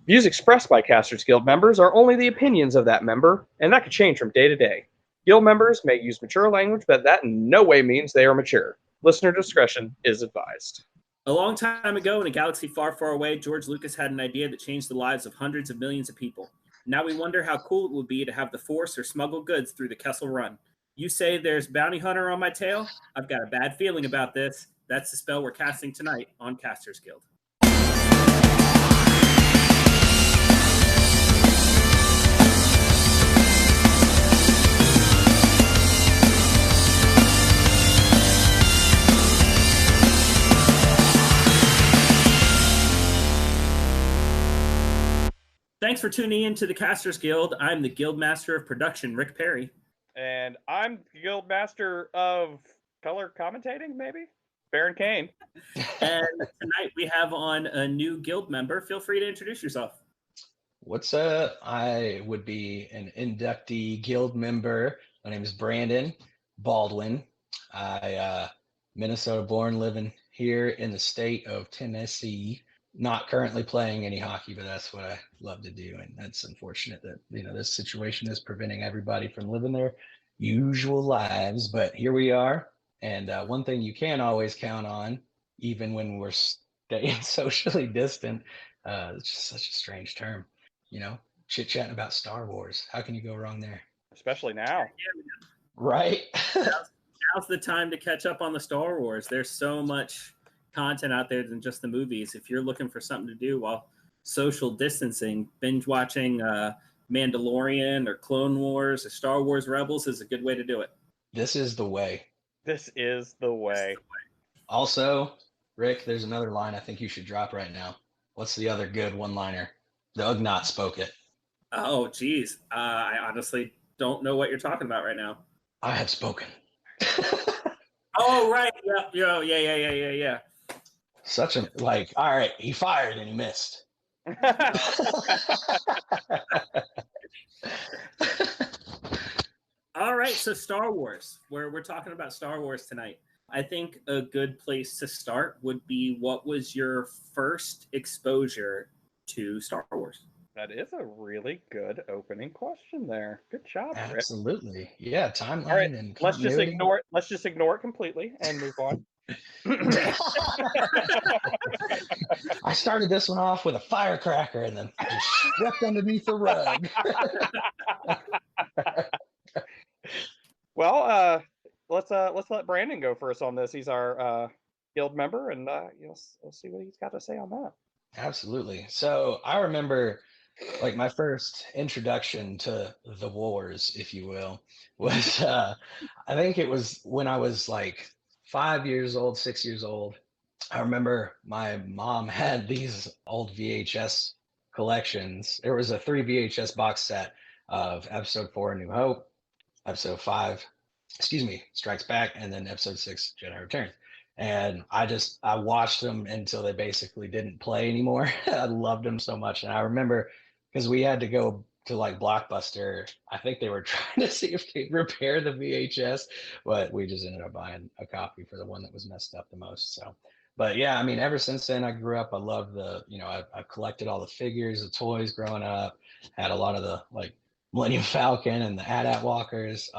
Views expressed by Casters Guild members are only the opinions of that member, and that could change from day to day. Guild members may use mature language, but that in no way means they are mature. Listener discretion is advised. A long time ago, in a galaxy far, far away, George Lucas had an idea that changed the lives of hundreds of millions of people. Now we wonder how cool it would be to have the Force or smuggle goods through the Kessel Run. You say there's bounty hunter on my tail? I've got a bad feeling about this. That's the spell we're casting tonight on Casters Guild. Thanks for tuning in to the Casters Guild. I'm the Guild Master of Production, Rick Perry. And I'm the Guild Master of Color Commentating, maybe? Baron Kane. And tonight we have on a new guild member. Feel free to introduce yourself. What's up? I would be an inductee guild member. My name is Brandon Baldwin. I Minnesota born, living here in the state of Tennessee. Not currently playing any hockey, but that's what I love to do. And that's unfortunate that, this situation is preventing everybody from living their usual lives. But here we are. And one thing you can always count on, even when we're staying socially distant, it's just such a strange term, chit-chatting about Star Wars. How can you go wrong there? Especially now. Right. Now's the time to catch up on the Star Wars. There's so much content out there than just the movies. If you're looking for something to do while social distancing, binge watching Mandalorian or Clone Wars or Star Wars Rebels is a good way to do it. This is the way. This is the way. Also, Rick, there's another line I think you should drop right now. What's the other good one-liner? The Ugnaught spoke it. Oh, geez. I honestly don't know what you're talking about right now. I have spoken. Oh, right. Yeah. Such a, all right, he fired and he missed. All right, so Star Wars. We're talking about Star Wars tonight. I think a good place to start would be, what was your first exposure to Star Wars? That is a really good opening question there. Good job, Rick. Absolutely. Yeah, timeline All right, and let's just continuity. ignore it. Let's just ignore it completely and move on. I started this one off with a firecracker and then just swept underneath the rug. Well, let's let Brandon go first on this. He's our guild member, and we'll see what he's got to say on that. Absolutely. So I remember, my first introduction to the wars, if you will, was I think it was when I was 5 years old, 6 years old. I remember my mom had these old VHS collections. There was a 3 VHS box set of Episode 4, A New Hope, Episode 5, Strikes Back, and then Episode 6, Jedi Return. And I watched them until they basically didn't play anymore. I loved them so much. And I remember, because we had to go to Blockbuster, I think they were trying to see if they'd repair the VHS, but we just ended up buying a copy for the one that was messed up the most. So, but yeah, ever since then I grew up. I loved I collected all the figures, the toys growing up, had a lot of the Millennium Falcon and the AT-AT walkers.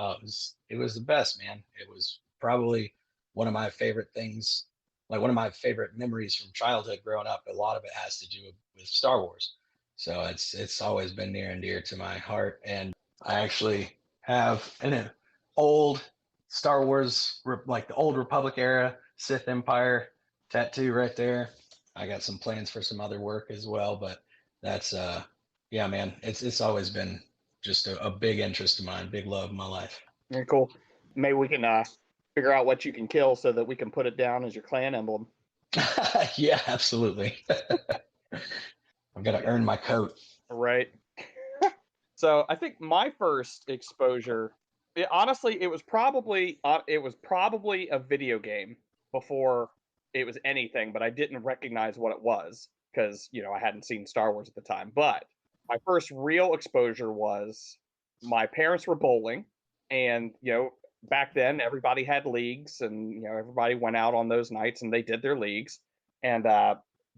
It was the best, man. It was probably one of my favorite things, one of my favorite memories from childhood growing up. A lot of it has to do with Star Wars. So it's always been near and dear to my heart. And I actually have an old Star Wars, the old Republic era Sith Empire tattoo right there. I got some plans for some other work as well, but that's yeah, man, it's always been just a big interest of mine, big love of my life. Very cool. Maybe we can figure out what you can kill so that we can put it down as your clan emblem. Yeah, absolutely. I've got to earn my coat. Right. So I think my first exposure, honestly, it was probably a video game before it was anything, but I didn't recognize what it was because, I hadn't seen Star Wars at the time. But my first real exposure was, my parents were bowling, and, back then everybody had leagues, and, everybody went out on those nights and they did their leagues. And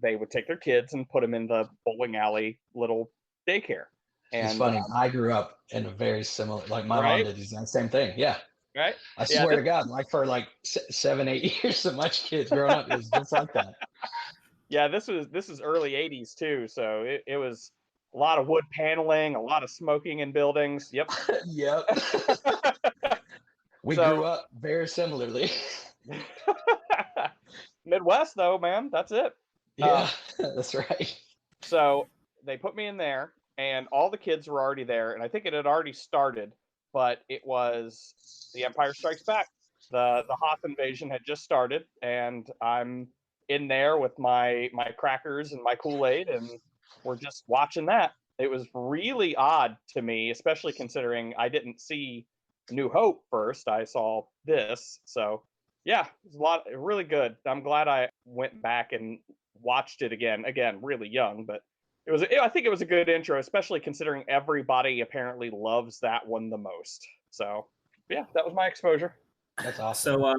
they would take their kids and put them in the bowling alley little daycare. And It's funny. I grew up in a very similar, like my mom right, did the exact same thing. Yeah. right, I yeah, swear to God, like for like 7, 8 years of my kids growing up, it was just like that. yeah. This is early '80s too, so it was a lot of wood paneling, a lot of smoking in buildings. Yep. Yep. We So grew up very similarly. Midwest though, man, that's it. Yeah, that's right. So they put me in there, and all the kids were already there, and I think it had already started, but it was The Empire Strikes Back. The Hoth invasion had just started, and I'm in there with my crackers and my Kool-Aid, and we're just watching that. It was really odd to me, especially considering I didn't see New Hope first. I saw this, so yeah, it was really good. I'm glad I went back and watched it again. Again, really young, but I think it was a good intro, especially considering everybody apparently loves that one the most. So yeah, that was my exposure. That's awesome. So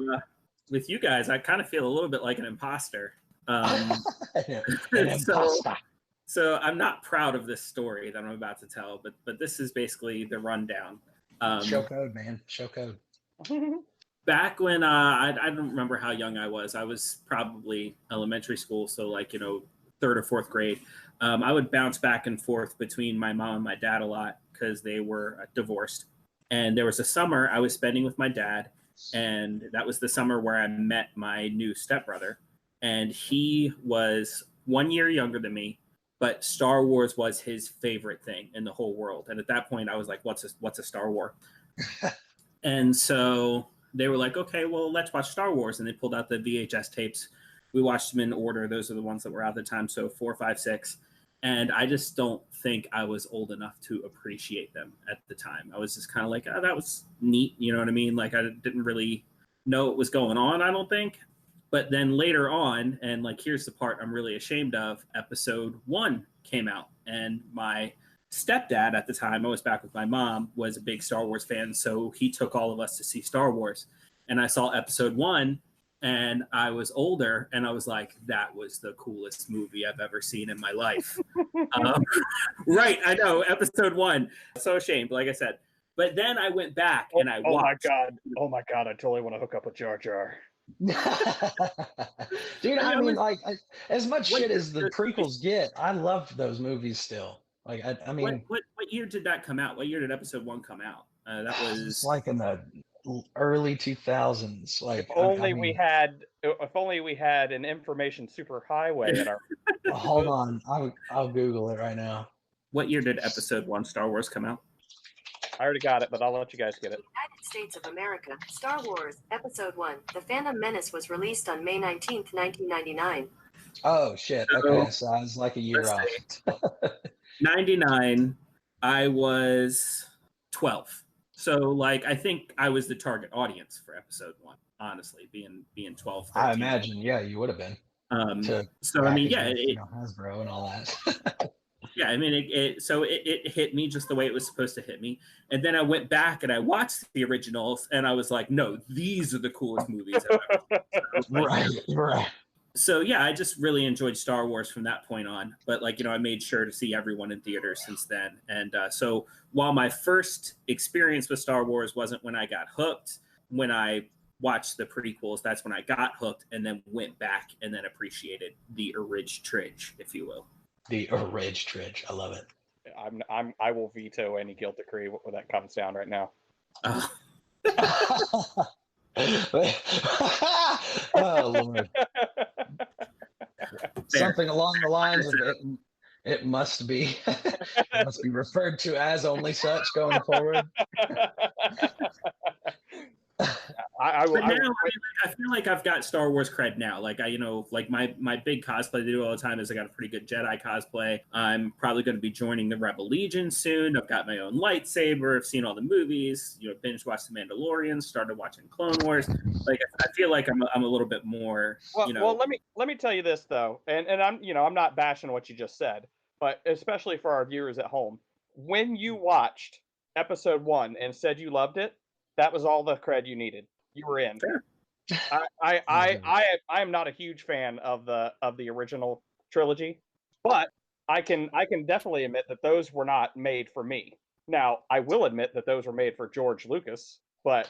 with you guys, I kind of feel a little bit like an imposter. An imposter. So I'm not proud of this story that I'm about to tell, but this is basically the rundown. Show code, man. Show code. Back when I don't remember how young I was. I was probably elementary school, so like, third or fourth grade. I would bounce back and forth between my mom and my dad a lot because they were divorced. And there was a summer I was spending with my dad, and that was the summer where I met my new stepbrother. And he was 1 year younger than me, but Star Wars was his favorite thing in the whole world. And at that point, I was like, what's a Star Wars? And so they were like, okay, well, let's watch Star Wars. And they pulled out the VHS tapes. We watched them in order. Those are the ones that were out at the time. So 4, 5, 6. And I just don't think I was old enough to appreciate them at the time. I was just kind of like, oh, that was neat. You know what I mean? Like, I didn't really know what was going on, I don't think. But then later on, and like, here's the part I'm really ashamed of, episode 1 came out. And my stepdad at the time, I was back with my mom, was a big Star Wars fan. So he took all of us to see Star Wars. And I saw episode 1, and I was older, and I was like, that was the coolest movie I've ever seen in my life. Right, I know, episode 1. So ashamed, like I said. But then I went back and I watched. Oh my god, I totally want to hook up with Jar Jar. Dude, I mean, like, as much shit as the prequels get, I love those movies still. Like, I mean, what year did that come out? What year did episode 1 come out? That was like in the early 2000s. Like, if only we had an information superhighway at our. Hold on, I'll Google it right now. What year did episode 1 Star Wars come out? I already got it, but I'll let you guys get it. United States of America, Star Wars, Episode 1, The Phantom Menace was released on May 19th, 1999. Oh, shit. Okay, so I was like a year off. 99, I was 12. So, like, I think I was the target audience for episode 1, honestly, being 12, 13. I imagine, yeah, you would have been. So, I mean, yeah. Hasbro and all that. Yeah, I mean, it hit me just the way it was supposed to hit me. And then I went back and I watched the originals, and I was like, no, these are the coolest movies I've ever seen. Right. So, yeah, I just really enjoyed Star Wars from that point on. But, like, I made sure to see everyone in theaters since then. And so while my first experience with Star Wars wasn't when I got hooked, when I watched the prequels, that's when I got hooked and then went back and then appreciated the Tridge, if you will. The Tridge. I love it. I will veto any guilt decree when that comes down right now. Oh, Lord. Something along the lines of it must be referred to as only such going forward. I feel like I've got Star Wars cred now. Like like my big cosplay they do all the time is I got a pretty good Jedi cosplay. I'm probably going to be joining the Rebel Legion soon. I've got my own lightsaber. I've seen all the movies. Binge watched The Mandalorian. Started watching Clone Wars. Like I feel like I'm a little bit more. Well, let me tell you this though, and I'm not bashing what you just said, but especially for our viewers at home, when you watched episode 1 and said you loved it, that was all the cred you needed. You were in. Sure. I am not a huge fan of the original trilogy, but I can definitely admit that those were not made for me. Now, I will admit that those were made for George Lucas, but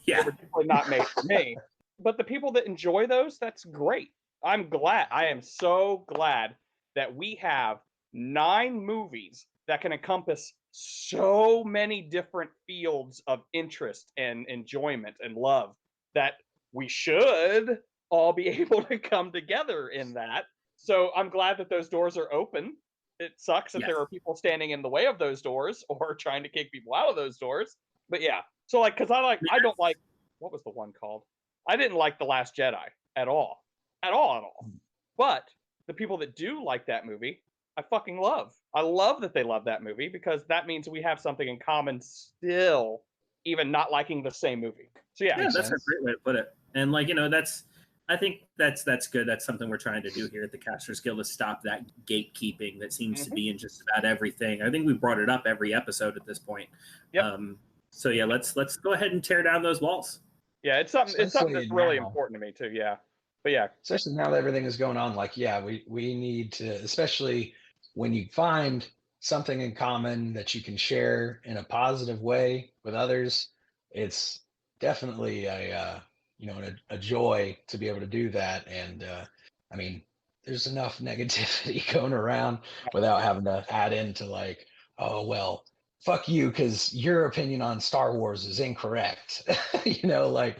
they were definitely not made for me. But the people that enjoy those, that's great. I'm glad. I am so glad that we have 9 movies that can encompass so many different fields of interest and enjoyment and love that we should all be able to come together in that. So I'm glad that those doors are open. It sucks that there are people standing in the way of those doors or trying to kick people out of those doors. But yeah, so like, because I don't like, what was the one called? I didn't like The Last Jedi at all. At all. But the people that do like that movie, I fucking love. I love that they love that movie because that means we have something in common still, even not liking the same movie. So yeah, that's a great way to put it. And like, I think that's good. That's something we're trying to do here at the Casters Guild, is stop that gatekeeping that seems to be in just about everything. I think we brought it up every episode at this point. Yep. So yeah, let's go ahead and tear down those walls. Yeah, it's something that's really important to me too. Yeah. But yeah, especially now that everything is going on, like, yeah, we need to, especially when you find something in common that you can share in a positive way with others, it's definitely a joy to be able to do that. And I mean, there's enough negativity going around without having to add into like, oh well, fuck you because your opinion on Star Wars is incorrect. Like,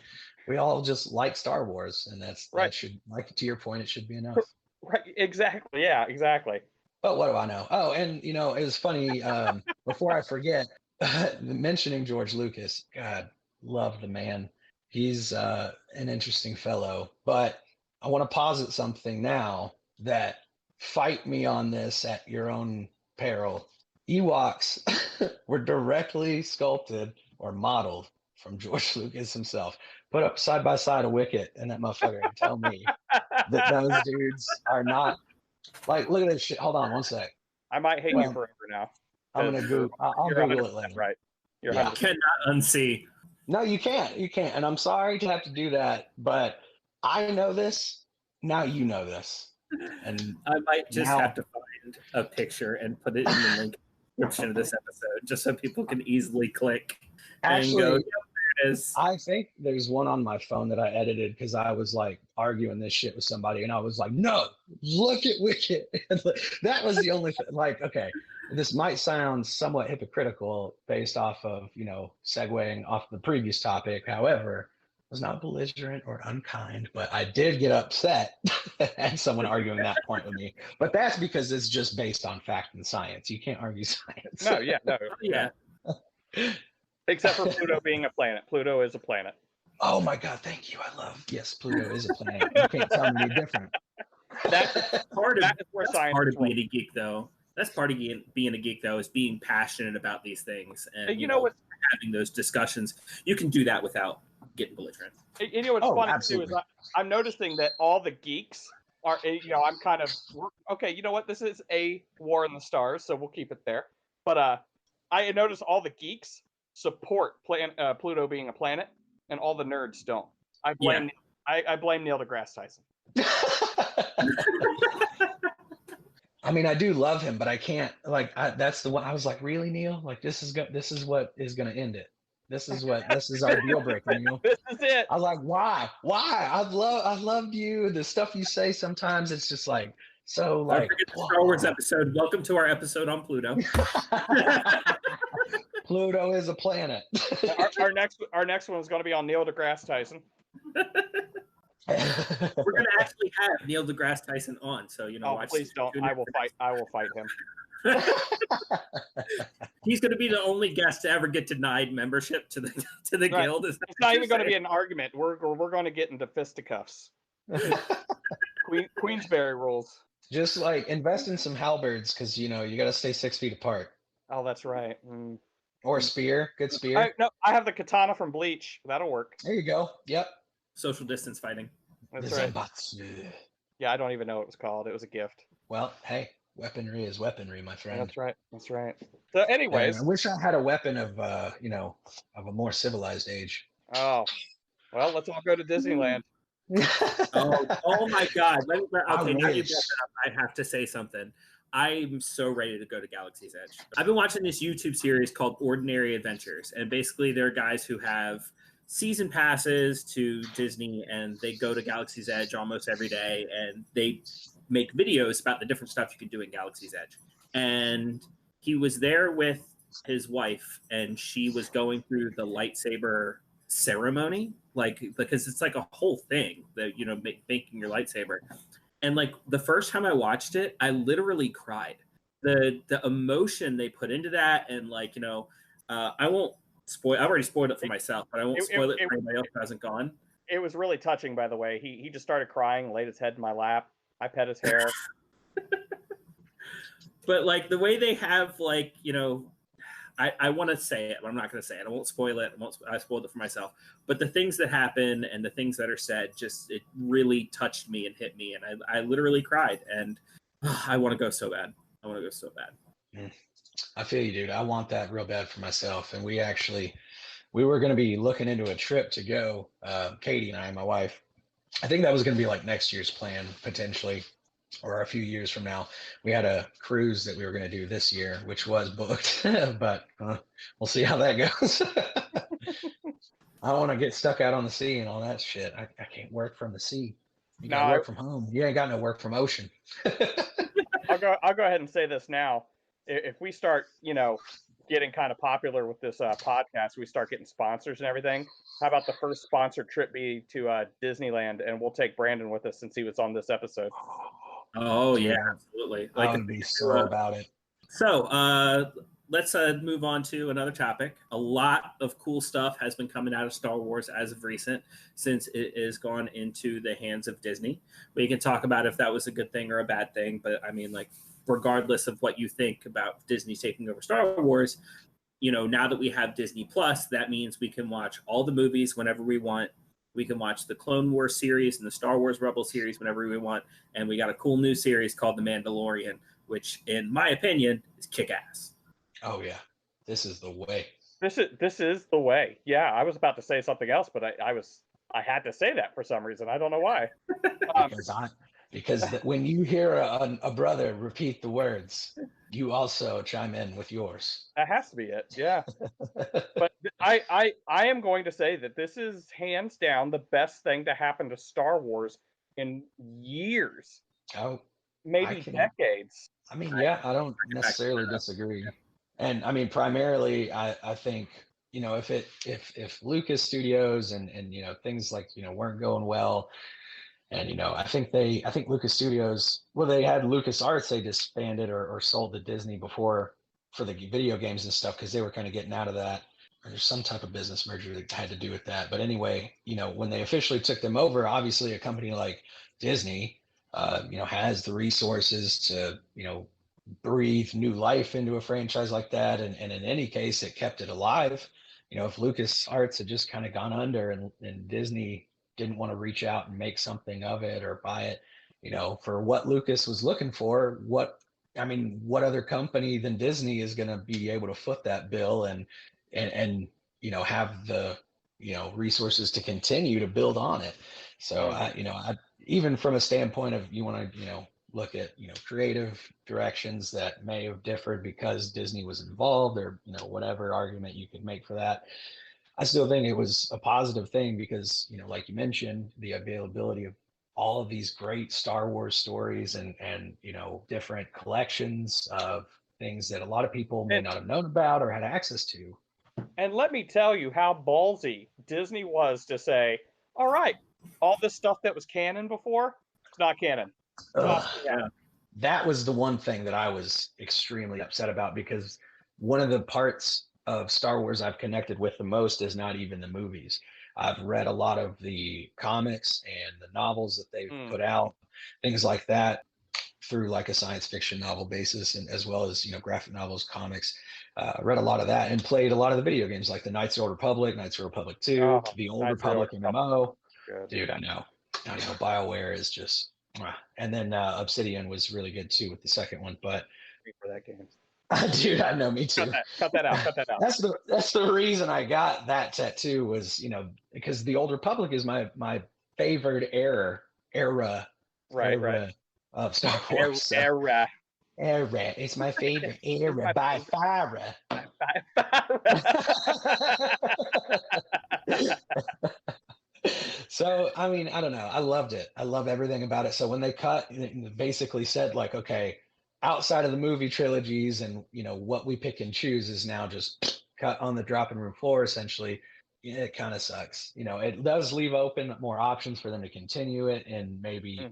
we all just like Star Wars, and that's right. That should, like, to your point, it should be enough. Right, exactly. Yeah, exactly. But what do I know? Oh, and it was funny. Before I forget, mentioning George Lucas, God, love the man. He's an interesting fellow. But I want to posit something now that, fight me on this at your own peril. Ewoks were directly sculpted or modeled from George Lucas himself. Put up side by side a Wicket and that motherfucker and tell me that those dudes are not, like, look at this shit. Hold on one sec. I might hate you forever now. I'm gonna Google. I'll Google it later. Right. You cannot unsee. No, you can't. You can't. And I'm sorry to have to do that, but I know this. Now you know this. And I might just have to find a picture and put it in the link description of this episode, just so people can easily click and go, yep, there it is. I think there's one on my phone that I edited because I was like arguing this shit with somebody, and I was like, no, look at Wicket. That was the only thing. Like, okay, this might sound somewhat hypocritical based off of, segueing off the previous topic. However, I was not belligerent or unkind, but I did get upset at someone arguing that point with me. But that's because it's just based on fact and science. You can't argue science. No, yeah. Except for Pluto being a planet. Pluto is a planet. Oh my God, thank you. Yes, Pluto is a planet. You can't tell me different. That's part of being a geek, though. That's part of being a geek, though, is being passionate about these things and having those discussions. You can do that without getting belligerent. You know what's funny absolutely. Too is I'm noticing that all the geeks are, I'm kind of, okay, you know what? This is a War in the Stars, so we'll keep it there. But I notice all the geeks support Pluto being a planet, and all the nerds don't. I blame Neil deGrasse Tyson. I mean, I do love him, but I can't, like, that's the one. I was like, really, Neil? Like, this is what is going to end it. This is our deal breaker, Neil. This is it. I was like, why? I loved you. The stuff you say sometimes, it's just like, so like. Don't forget the Star Wars episode. Welcome to our episode on Pluto. Pluto is a planet. our next one is going to be on Neil deGrasse Tyson. We're going to actually have Neil deGrasse Tyson on, so please don't. I will fight him. He's going to be the only guest to ever get denied membership to the guild. It's not even going to be an argument. We're going to get into fisticuffs. Queensberry rules. Just like invest in some halberds because you got to stay 6 feet apart. Oh, that's right. Or a spear, good spear. I have the katana from Bleach. That'll work. There you go. Yep. Social distance fighting. That's right. Yeah, I don't even know what it was called. It was a gift. Well, hey, weaponry is weaponry, my friend. That's right. So, anyways, I wish I had a weapon of of a more civilized age. Oh, well, let's all go to Disneyland. Oh my God. Okay, now you wish. brought that up. I have to say something. I'm so ready to go to Galaxy's Edge. I've been watching this YouTube series called Ordinary Adventures, and basically they're guys who have season passes to Disney, and they go to Galaxy's Edge almost every day, and they make videos about the different stuff you can do in Galaxy's Edge. And he was there with his wife, and she was going through the lightsaber ceremony, like, because it's like a whole thing that, you know, making your lightsaber. And like the first time I watched it, I literally cried. The emotion they put into that, and like, you know, I won't spoil. I've already spoiled it for myself, but I won't spoil it for anybody else who hasn't gone. It was really touching, by the way. He just started crying, laid his head in my lap. I pet his hair. But like the way they have, like, you know, I want to say it, but I'm not going to say it. I won't spoil it. I spoiled it for myself. But the things that happen and the things that are said, just, it really touched me and hit me. And I literally cried. And I want to go so bad. I want to go so bad. I feel you, dude. I want that real bad for myself. And we were going to be looking into a trip to go, Katie and I, my wife. I think that was going to be like next year's plan, potentially, or a few years from now. We had a cruise that we were going to do this year, which was booked, but we'll see how that goes. I don't want to get stuck out on the sea and all that shit. I can't work from the sea. You got to work from home. You ain't got no work from ocean. I'll go ahead and say this now. If we start, you know, getting kind of popular with this podcast, we start getting sponsors and everything. How about the first sponsored trip be to Disneyland, and we'll take Brandon with us since he was on this episode. Oh yeah, absolutely. Like, I would be so about it. So let's move on to another topic. A lot of cool stuff has been coming out of Star Wars as of recent, since it is gone into the hands of Disney. We can talk about if that was a good thing or a bad thing, but I mean, like, regardless of what you think about Disney taking over Star Wars, you know, now that we have Disney Plus, that means we can watch all the movies whenever we want. We can watch the Clone Wars series and the Star Wars Rebel series whenever we want. And we got a cool new series called The Mandalorian, which, in my opinion, is kick-ass. Oh, yeah. This is the way. This is the way. Yeah, I was about to say something else, but I had to say that for some reason. I don't know why. Because when you hear a brother repeat the words, you also chime in with yours. That has to be it. Yeah. But I am going to say that this is hands down the best thing to happen to Star Wars in years. Oh, maybe decades. I mean, yeah, I don't necessarily disagree. And I mean, primarily, I think, you know, if Lucas Studios and you know, things like, you know, weren't going well, and you know, I think Lucas Studios, well, they had Lucas Arts, they disbanded or sold to Disney before for the video games and stuff, because they were kind of getting out of that. Or there's some type of business merger that had to do with that. But anyway, you know, when they officially took them over, obviously a company like Disney, you know, has the resources to, you know, breathe new life into a franchise like that. And in any case, it kept it alive. You know, if Lucas Arts had just kind of gone under and Disney didn't want to reach out and make something of it or buy it, you know, for what Lucas was looking for, what other company than Disney is going to be able to foot that bill and you know, have the, you know, resources to continue to build on it. So I even from a standpoint of, you want to, you know, look at, you know, creative directions that may have differed because Disney was involved, or, you know, whatever argument you could make for that, I still think it was a positive thing because, you know, like you mentioned, the availability of all of these great Star Wars stories and you know, different collections of things that a lot of people may not have known about or had access to. And let me tell you how ballsy Disney was to say, all right, all this stuff that was canon before, it's not canon. That was the one thing that I was extremely upset about, because one of the parts of Star Wars I've connected with the most is not even the movies. I've read a lot of the comics and the novels that they've put out, things like that, through like a science fiction novel basis, and as well as, you know, graphic novels, comics. Read a lot of that and played a lot of the video games like the Knights of the Old Republic, Knights of the Republic 2, the Old Republic MMO. Dude, I know. BioWare is just, and then Obsidian was really good too with the second one. But for that game. Dude, I know, me too. Cut that out. That's the reason I got that tattoo was, you know, because the Old Republic is my favored era Right. of Star Wars. So, Era. it's my favorite era my by favorite. far. So, I mean, I don't know. I loved it. I love everything about it. So when they basically said like, okay, outside of the movie trilogies and, what we pick and choose is now just cut on the dropping room floor, essentially. Yeah, it kind of sucks. It does leave open more options for them to continue it and maybe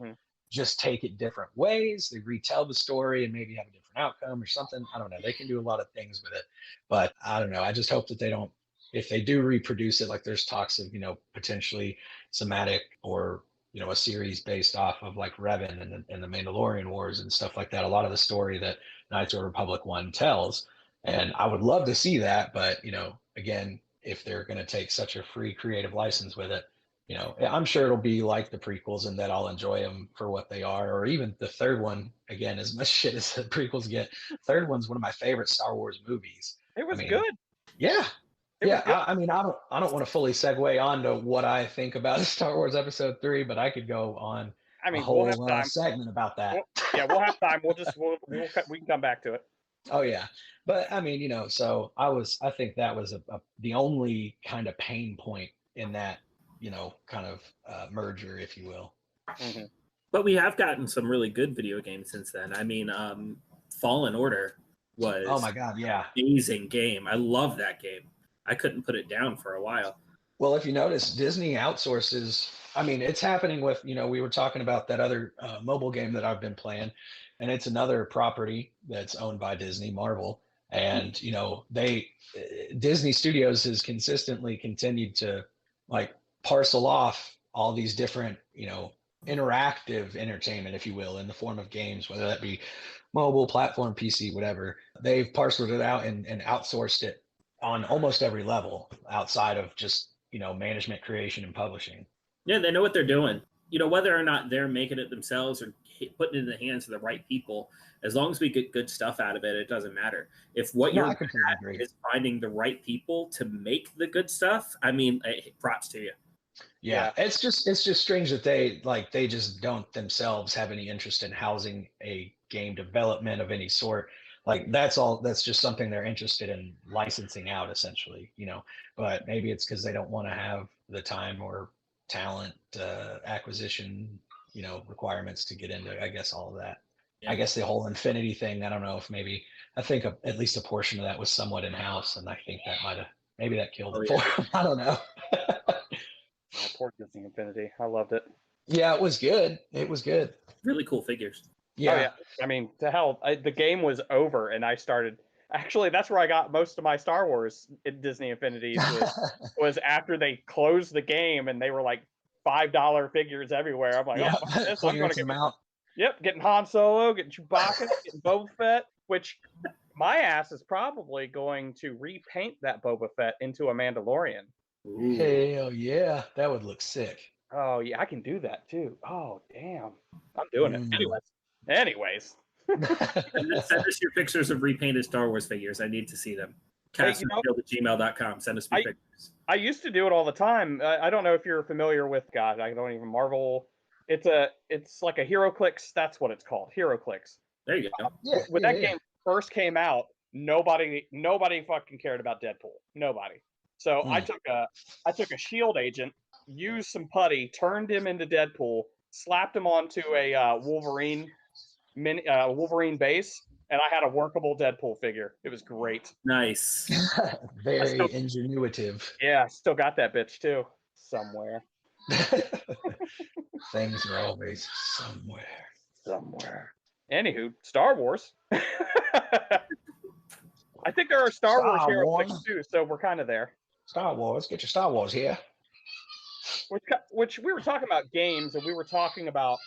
just take it different ways. They retell the story and maybe have a different outcome or something. I don't know. They can do a lot of things with it, but I don't know. I just hope that they don't, if they do reproduce it, like there's talks of, potentially somatic or, a series based off of like Revan and the Mandalorian Wars and stuff like that. A lot of the story that Knights of the Republic 1 tells. And I would love to see that, but, again, if they're going to take such a free creative license with it, I'm sure it'll be like the prequels and that I'll enjoy them for what they are, or even the third one, again, as much shit as the prequels get. Third one's one of my favorite Star Wars movies. It was good. Yeah. It was good. I mean, I don't want to fully segue on to what I think about Star Wars Episode 3, but I could go on a whole we'll have time. segment about that. We'll have time. We can come back to it. Oh yeah, but I mean, so I think that was the only kind of pain point in that, kind of merger, if you will. Mm-hmm. But we have gotten some really good video games since then. I mean, Fallen Order was oh my god, yeah, amazing game. I love that game. I couldn't put it down for a while. Well, if you notice, Disney outsources. I mean, it's happening with, we were talking about that other mobile game that I've been playing, and it's another property that's owned by Disney, Marvel. And, Disney Studios has consistently continued to like parcel off all these different, interactive entertainment, if you will, in the form of games, whether that be mobile, platform, PC, whatever. They've parceled it out and outsourced it on almost every level outside of just, management, creation, and publishing. Yeah, they know what they're doing. Whether or not they're making it themselves or putting it in the hands of the right people, as long as we get good stuff out of it, it doesn't matter. If what you're at is finding the right people to make the good stuff, I mean, props to you. Yeah, it's just strange that they just don't themselves have any interest in housing a game development of any sort. Like that's just something they're interested in licensing out, essentially, but maybe it's because they don't want to have the time or talent acquisition, requirements to get into, I guess, all of that. Yeah. I guess the whole Infinity thing, I don't know if I think at least a portion of that was somewhat in-house, and I think that maybe that killed it for them. I don't know. Yeah, poor Disney Infinity. I loved it. Yeah, it was good. Really cool figures. Yeah. Oh, yeah. I mean, to hell, the game was over, and I started. Actually, that's where I got most of my Star Wars Disney Infinities was after they closed the game, and they were like $5 figures everywhere. I'm like, yeah. oh, this, I'm going to get out. Yep, getting Han Solo, getting Chewbacca, getting Boba Fett, which my ass is probably going to repaint that Boba Fett into a Mandalorian. Ooh. Hell yeah, that would look sick. Oh yeah, I can do that too. Oh damn, I'm doing it. Anyways. Send us your pictures of repainted Star Wars figures. I need to see them. Cast@gmail.com. Send us your pictures. I used to do it all the time. I don't know if you're familiar with, God, I don't even Marvel. It's like a HeroClix. That's what it's called. HeroClix. There you go. When that game first came out, nobody fucking cared about Deadpool. Nobody. So I took a Shield agent, used some putty, turned him into Deadpool, slapped him onto a Wolverine base, and I had a workable Deadpool figure. It was great. Nice. Very ingenuitive. Yeah, still got that bitch too somewhere. Things are always somewhere. Anywho, Star Wars. I think there are Star Wars HeroClix too, so we're kind of there. Star Wars, get your Star Wars here. Which we were talking about games, and we were talking about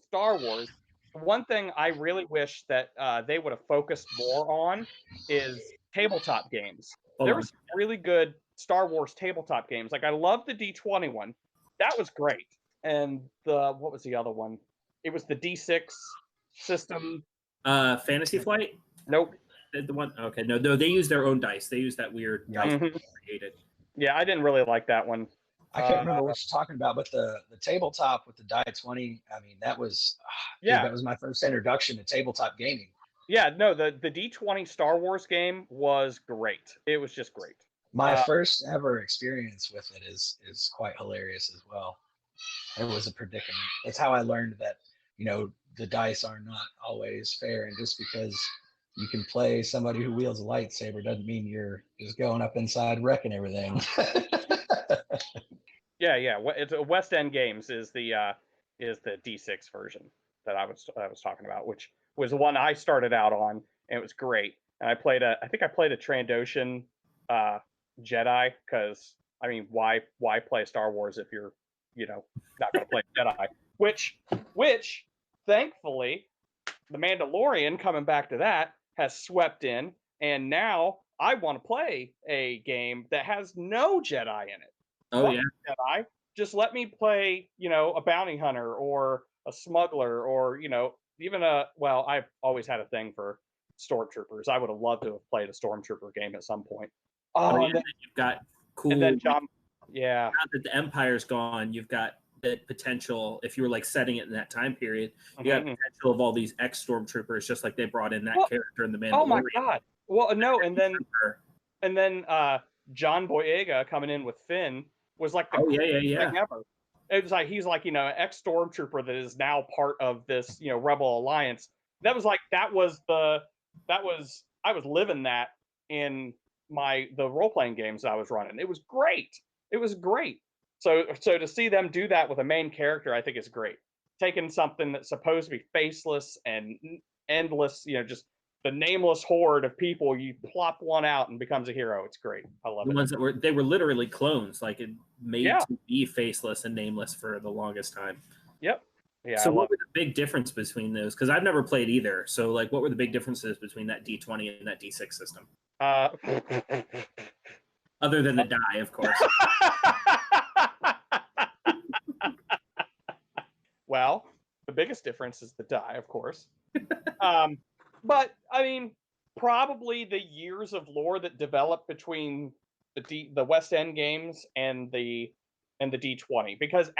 Star Wars. One thing I really wish that they would have focused more on is tabletop games. There was really good Star Wars tabletop games. Like I love the D20 one. That was great. And what was the other one? It was the D6 system. Fantasy Flight? Nope. The one. Okay, no, they use their own dice. They use that weird dice created. Yeah, I didn't really like that one. I can't remember what you're talking about, but the tabletop with the die 20, I mean, that was Yeah. that was my first introduction to tabletop gaming. Yeah, no, the D20 Star Wars game was great. It was just great. My first ever experience with it is quite hilarious as well. It was a predicament. That's how I learned that, the dice are not always fair, and just because you can play somebody who wields a lightsaber doesn't mean you're just going up inside wrecking everything. Yeah. It's West End Games is the D6 version that I was talking about, which was the one I started out on, and it was great. And I think I played a Trandoshan Jedi, because I mean, why play Star Wars if you're not going to play Jedi? Which thankfully, the Mandalorian, coming back to that, has swept in, and now I want to play a game that has no Jedi in it. Oh, yeah. Jedi. Just let me play, a bounty hunter or a smuggler, or, even I've always had a thing for stormtroopers. I would have loved to have played a stormtrooper game at some point. Oh, yeah. You've got cool. And then John, yeah. Now that the Empire's gone, you've got the potential, if you were like setting it in that time period, you got potential of all these ex-stormtroopers, just like they brought in that character in the Mandalorian. Oh my god! Well, no, and then John Boyega coming in with Finn was like the thing ever. It was like he's like an ex-stormtrooper that is now part of this Rebel Alliance. I was living that in the role-playing games I was running. It was great. So to see them do that with a main character, I think is great. Taking something that's supposed to be faceless and endless, just the nameless horde of people, you plop one out and becomes a hero. It's great. I love it. The ones that were literally clones, like it made to be faceless and nameless for the longest time. Yep. Yeah. So what were the big difference between those? Because I've never played either. So like, what were the big differences between that D20 and that D6 system? Other than the die, of course. Well, the biggest difference is the die, of course. But I mean, probably the years of lore that developed between the West End games and the D20, because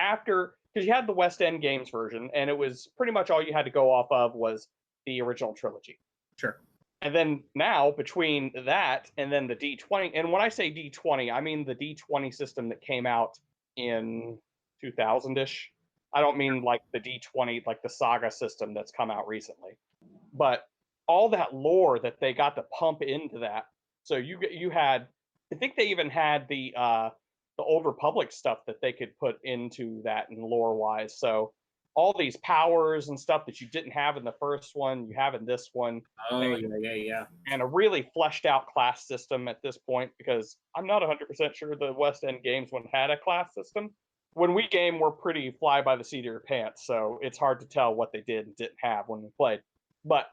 you had the West End games version, and it was pretty much all you had to go off of was the original trilogy. Sure. And then now, between that and then the D20, and when I say D20, I mean the D20 system that came out in 2000-ish. I don't mean like the D20, like the Saga system that's come out recently, but all that lore that they got to pump into that. So you had, I think they even had the Old Republic stuff that they could put into that in lore wise. So all these powers and stuff that you didn't have in the first one, you have in this one. Oh, yeah. And a really fleshed out class system at this point, because I'm not 100% sure the West End games one had a class system. When we game, we're pretty fly by the seat of your pants, so it's hard to tell what they did and didn't have when we played. But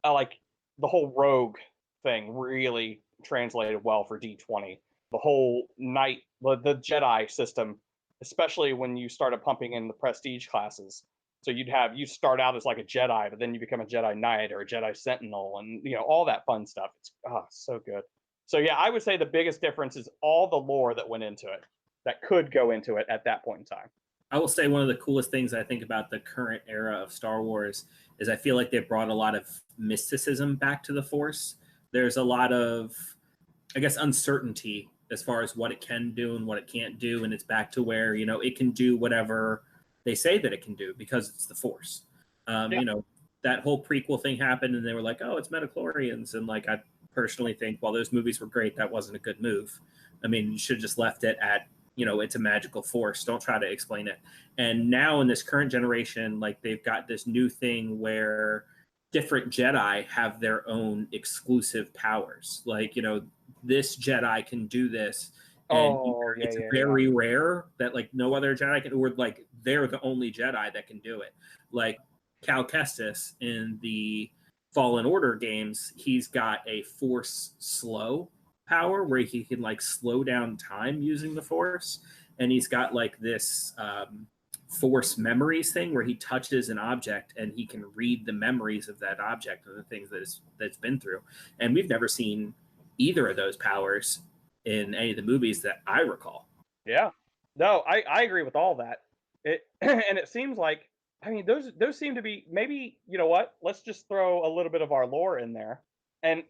like the whole rogue thing really translated well for D20. The whole knight, the Jedi system, especially when you started pumping in the prestige classes. So you start out as like a Jedi, but then you become a Jedi Knight or a Jedi Sentinel, and all that fun stuff. It's so good. So yeah, I would say the biggest difference is all the lore that went into it, that could go into it at that point in time. I will say one of the coolest things I think about the current era of Star Wars is I feel like they've brought a lot of mysticism back to the Force. There's a lot of, I guess, uncertainty as far as what it can do and what it can't do, and it's back to where it can do whatever they say that it can do because it's the Force. That whole prequel thing happened, and they were like, "Oh, it's midichlorians," and like I personally think, while those movies were great, that wasn't a good move. I mean, you should have just left it at it's a magical force. Don't try to explain it. And now in this current generation, like they've got this new thing where different Jedi have their own exclusive powers. Like, this Jedi can do this. And it's very rare that like no other Jedi can, or like they're the only Jedi that can do it. Like Cal Kestis in the Fallen Order games, he's got a force slow power where he can like slow down time using the Force, and he's got like this Force memories thing where he touches an object and he can read the memories of that object and the things that's been through. And we've never seen either of those powers in any of the movies that I recall. Yeah. No, I agree with all that. It and it seems like, I mean, those seem to be, maybe, you know what? Let's just throw a little bit of our lore in there, and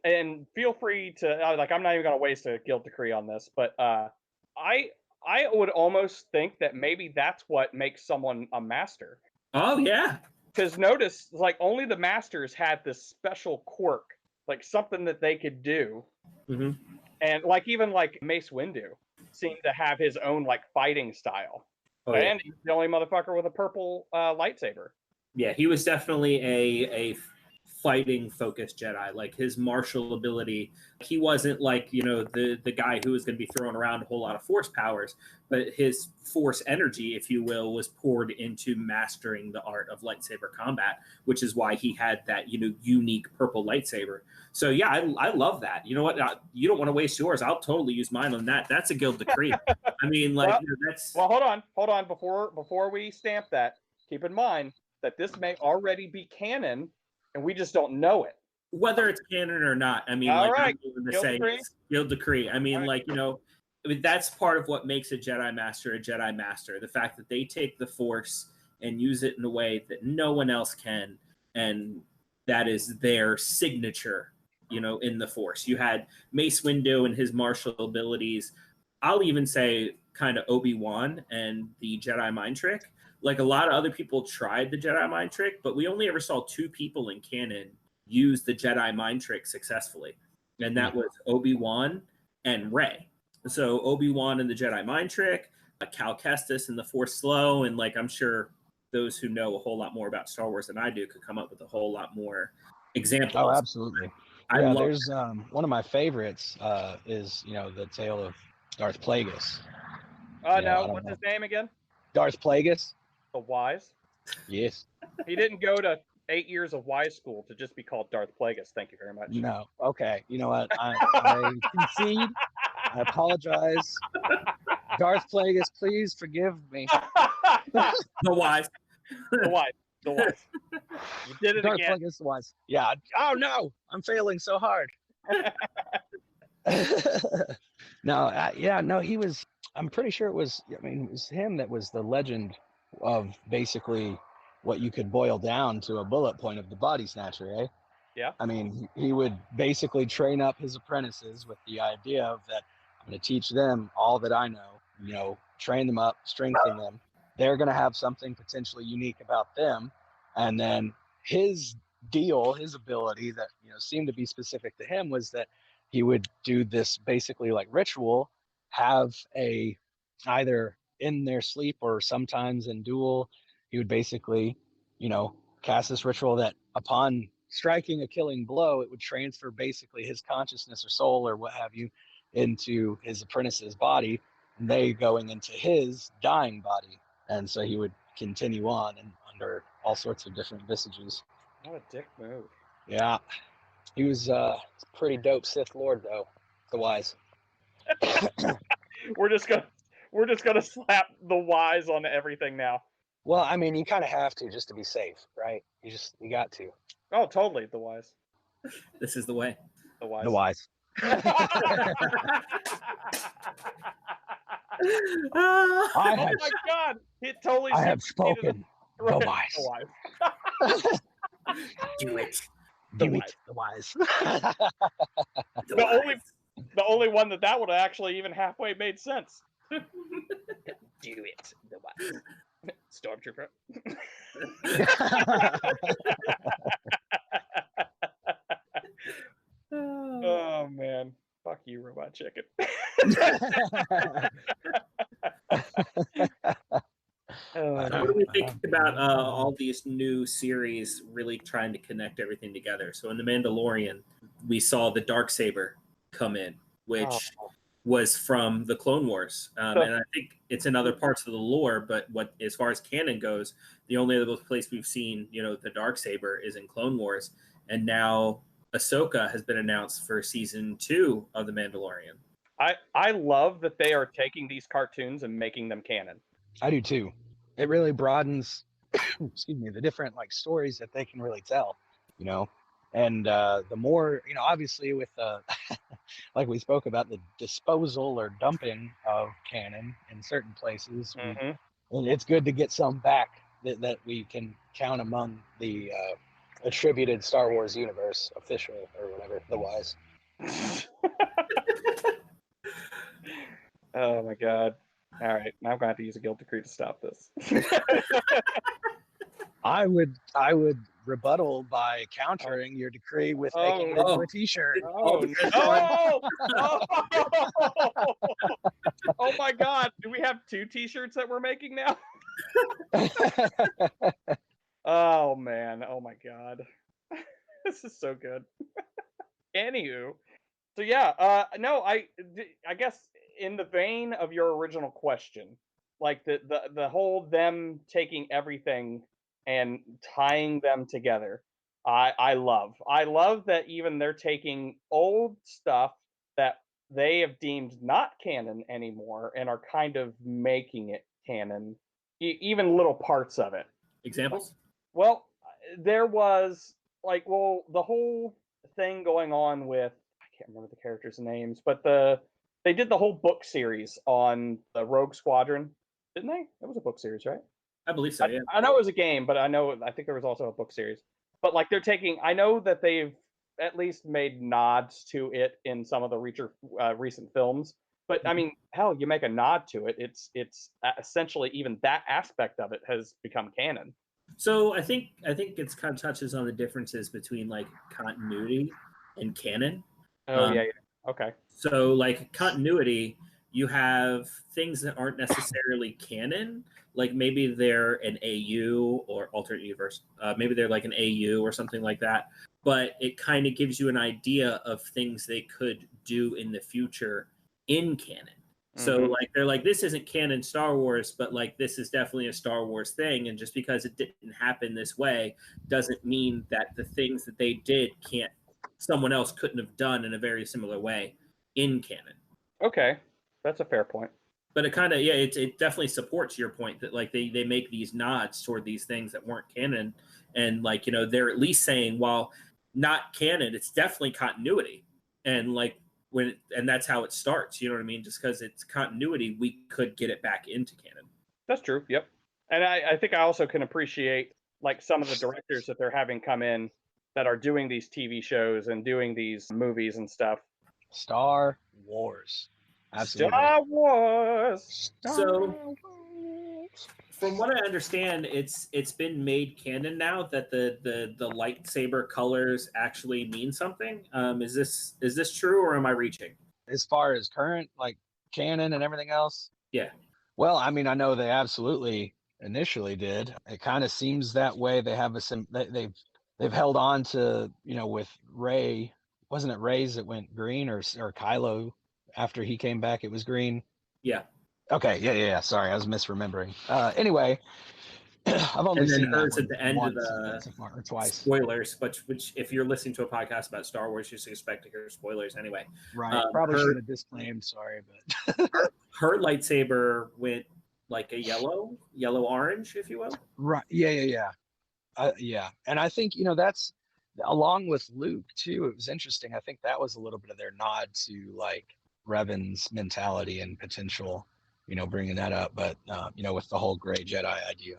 feel free to, like, I'm not even gonna waste a guild decree on this, but I I would almost think that maybe that's what makes someone a master. Oh yeah. Because notice, like, only the masters had this special quirk, like something that they could do, Hmm. and like even like Mace Windu seemed to have his own like fighting style, Oh yeah. and he's the only motherfucker with a purple lightsaber. Yeah, he was definitely a fighting focused Jedi. Like his martial ability, he wasn't like, the guy who was going to be throwing around a whole lot of force powers, but his force energy, if you will, was poured into mastering the art of lightsaber combat, which is why he had that, unique purple lightsaber. So yeah, I love that. You know what? You don't want to waste yours. I'll totally use mine on that. That's a guild decree. I mean, like, Well, that's well, hold on. Before we stamp that, keep in mind that this may already be canon, and we just don't know it. whether it's canon or not. I mean, All like, right, I'm going to guild say decree. it's guild decree. I mean, All right. like, I mean, that's part of what makes a Jedi Master a Jedi Master. The fact that they take the Force and use it in a way that no one else can, and that is their signature, in the Force. You had Mace Windu and his martial abilities. I'll even say kind of Obi-Wan and the Jedi mind trick. Like a lot of other people tried the Jedi mind trick, but we only ever saw two people in canon use the Jedi mind trick successfully, and that was Obi-Wan and Rey. So Obi-Wan and the Jedi mind trick, Cal Kestis and the Force slow, and like I'm sure those who know a whole lot more about Star Wars than I do could come up with a whole lot more examples. Oh, absolutely. I Yeah, love there's one of my favorites is the tale of Darth Plagueis. No, I don't what's know. his name again? Darth Plagueis. The Wise. Yes. He didn't go to 8 years of Wise school to just be called Darth Plagueis. Thank you very much. No. Okay. You know what? I concede. I apologize. Darth Plagueis, please forgive me. the Wise. The Wise. The Wise. You did it Darth again. Plagueis was. Yeah. Oh no, I'm failing so hard. No, he was. I'm pretty sure it was. I mean, it was him that was the legend of basically what you could boil down to a bullet point of the body snatcher, eh? Yeah. I mean, he would basically train up his apprentices with the idea of that I'm going to teach them all that I know, train them up, strengthen them. They're going to have something potentially unique about them. And then his deal, his ability that, seemed to be specific to him was that he would do this basically like ritual, have either in their sleep or sometimes in duel, he would basically, cast this ritual that upon striking a killing blow, it would transfer basically his consciousness or soul or what have you into his apprentice's body, and they going into his dying body. And so he would continue on and under all sorts of different visages. What a dick move. Yeah. He was a pretty dope Sith Lord though, the Wise. We're just gonna slap the Wise on everything now. Well, I mean, you kind of have to just to be safe, right? You got to. Oh, totally, the Wise. This is the way. The Wise. The Wise. Oh my God! It totally. I have spoken. The Right, Wise. The Wise. Do it. Do it. The Wise. The only one that would have actually even halfway made sense. Do it, the Wise. Stormtrooper. Oh man, fuck you, Robot Chicken. What do we think about all these new series really trying to connect everything together? So in The Mandalorian, we saw the Darksaber come in, which was from the Clone Wars. And I think it's in other parts of the lore, but as far as canon goes, the only other place we've seen, the Darksaber is in Clone Wars. And now Ahsoka has been announced for season 2 of The Mandalorian. I love that they are taking these cartoons and making them canon. I do too. It really broadens, the different like stories that they can really tell, and the more, obviously with like we spoke about, the disposal or dumping of canon in certain places. Mm-hmm. And it's good to get some back that we can count among the attributed Star Wars universe, official or whatever, otherwise. Oh my god. All right, now I'm going to have to use a guilt decree to stop this. I would rebuttal by countering your decree with making it into a T-shirt. Oh no! Oh my god! Do we have 2 T-shirts that we're making now? Oh man! Oh my god! This is so good. Anywho, so yeah, no, I guess in the vein of your original question, like the whole them taking everything and tying them together, I love that even they're taking old stuff that they have deemed not canon anymore and are kind of making it canon, even little parts of it. Examples? Well, there was like, well, the whole thing going on with, I can't remember the characters' names, but they did the whole book series on the Rogue Squadron, didn't they? It was a book series, right? I believe so, yeah. I know it was a game, but I think there was also a book series. But like they're taking, I know that they've at least made nods to it in some of the recent films. But I mean, hell, you make a nod to it, it's essentially even that aspect of it has become canon. So I think it's kind of touches on the differences between like continuity and canon. Oh yeah. Okay. So like continuity, you have things that aren't necessarily canon, like maybe they're an AU or alternate universe. Maybe they're like an AU or something like that. But it kind of gives you an idea of things they could do in the future in canon. So like they're like, this isn't canon Star Wars, but like this is definitely a Star Wars thing. And just because it didn't happen this way doesn't mean that the things that they did someone else couldn't have done in a very similar way in canon. Okay, that's a fair point. But it kind of, yeah, it definitely supports your point that like they make these nods toward these things that weren't canon, and like, you know, they're at least saying, while not canon, it's definitely continuity, and like and that's how it starts. You know what I mean? Just because it's continuity, we could get it back into canon. That's true. Yep. And I think I also can appreciate like some of the directors that they're having come in that are doing these TV shows and doing these movies and stuff. Star Wars. Absolutely. Star Wars. So, from what I understand, it's been made canon now that the lightsaber colors actually mean something. Is this true, or am I reaching? As far as current like canon and everything else? Yeah. Well, I mean, I know they absolutely initially did. It kind of seems that way. They have they've held on to, you know, with Rey. Wasn't it Rey's that went green, or Kylo after he came back? It was green. Yeah. Okay. Yeah. Sorry, I was misremembering. Anyway, I've only seen hers at the end of or twice. Spoilers, which if you're listening to a podcast about Star Wars, you should expect to hear spoilers anyway. Right. Probably should have disclaimed. Sorry, but her lightsaber went like a yellow orange, if you will. Right. Yeah. Yeah. And I think, you know, that's along with Luke too. It was interesting. I think that was a little bit of their nod to like Revan's mentality and potential, you know, bringing that up. But, you know, with the whole gray Jedi idea,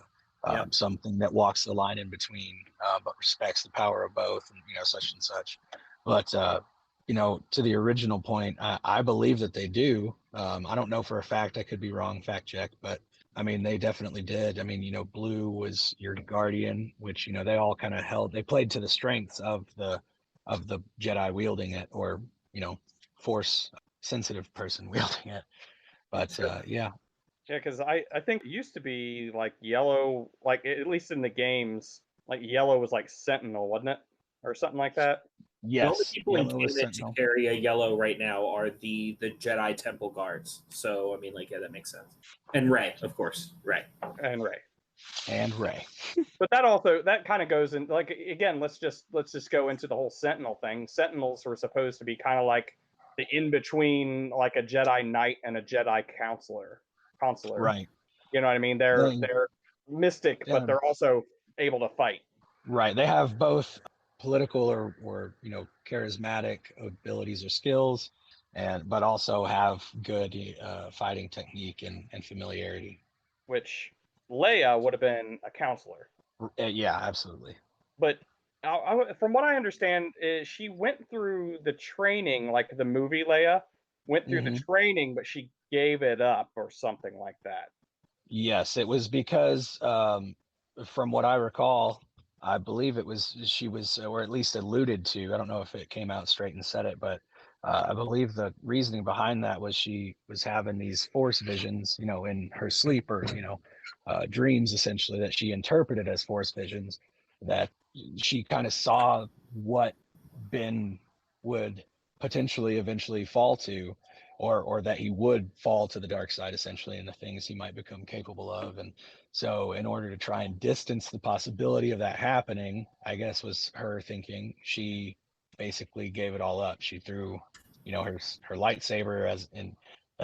something that walks the line in between, but respects the power of both, and, you know, such and such. But, you know, to the original point, I believe that they do. I don't know for a fact. I could be wrong. Fact check. But I mean, they definitely did. I mean, you know, Blue was your guardian, which, you know, they all kind of they played to the strengths of the Jedi wielding it, or, you know, Force sensitive person wielding it. But yeah. Yeah, because I think it used to be like yellow, like at least in the games, like yellow was like Sentinel, wasn't it? Or something like that. Yes. The only people in Yellow is canon to Sentinel. carry a yellow right now are the Jedi Temple guards. So I mean, like, yeah, that makes sense. And Rey, of course, Rey. And Rey. But that kind of goes in, like, again, let's just go into the whole Sentinel thing. Sentinels were supposed to be kind of like the in between, like a Jedi Knight and a Jedi Counselor. Right. You know what I mean? They're mystic, but they're also able to fight. Right. They have both political or charismatic abilities or skills, but also have good fighting technique and familiarity. Which Leia would have been a counselor. Yeah, absolutely. But from what I understand, she went through the training, like the movie Leia went through the Hmm. training, but she gave it up or something like that. Yes, it was because, from what I recall, I believe it was she was, or at least alluded to. I don't know if it came out straight and said it, but I believe the reasoning behind that was she was having these force visions, in her sleep or dreams, essentially, that she interpreted as force visions. That she kind of saw what Ben would potentially eventually fall to, or that he would fall to the dark side, essentially, and the things he might become capable of. And so in order to try and distance the possibility of that happening, I guess was her thinking, she basically gave it all up. She threw her lightsaber as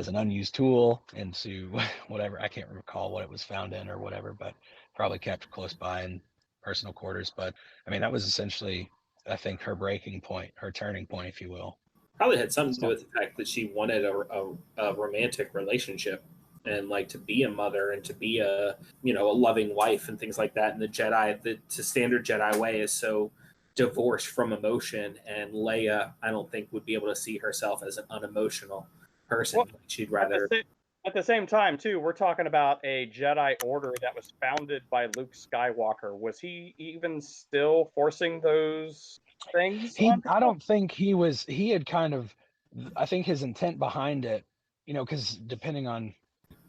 an unused tool into whatever, I can't recall what it was found in or whatever, but probably kept close by in personal quarters. But I mean, that was essentially, I think, her breaking point, her turning point, if you will. Probably had something to do So, with the fact that she wanted a romantic relationship and like to be a mother and to be a loving wife and things like that. And the standard Jedi way is so divorced from emotion. And Leia, I don't think would be able to see herself as an unemotional person. well, Like she'd at rather. at the same time, too, we're talking about a Jedi Order that was founded by Luke Skywalker. Was he even still forcing those things on I people? don't think he had kind of, I think his intent behind it, because depending on,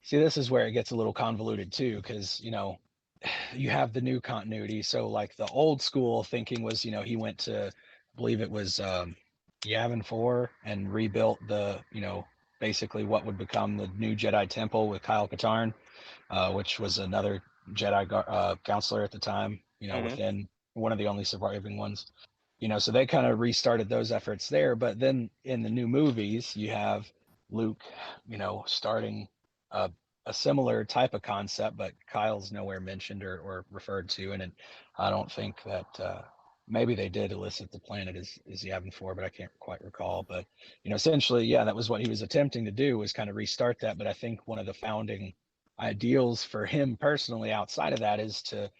see, this is where it gets a little convoluted too, because, you have the new continuity. So like the old school thinking was, he went to, I believe it was Yavin 4 and rebuilt basically what would become the new Jedi Temple with Kyle Katarn, which was another Jedi counselor at the time, Mm-hmm. within one of the only surviving ones. So they kind of restarted those efforts there. But then in the new movies, you have Luke, starting a similar type of concept, but Kyle's nowhere mentioned or referred to. And I don't think that maybe they did elicit the planet as Yavin 4, but I can't quite recall. But, essentially, yeah, that was what he was attempting to do, was kind of restart that. But I think one of the founding ideals for him personally outside of that is to,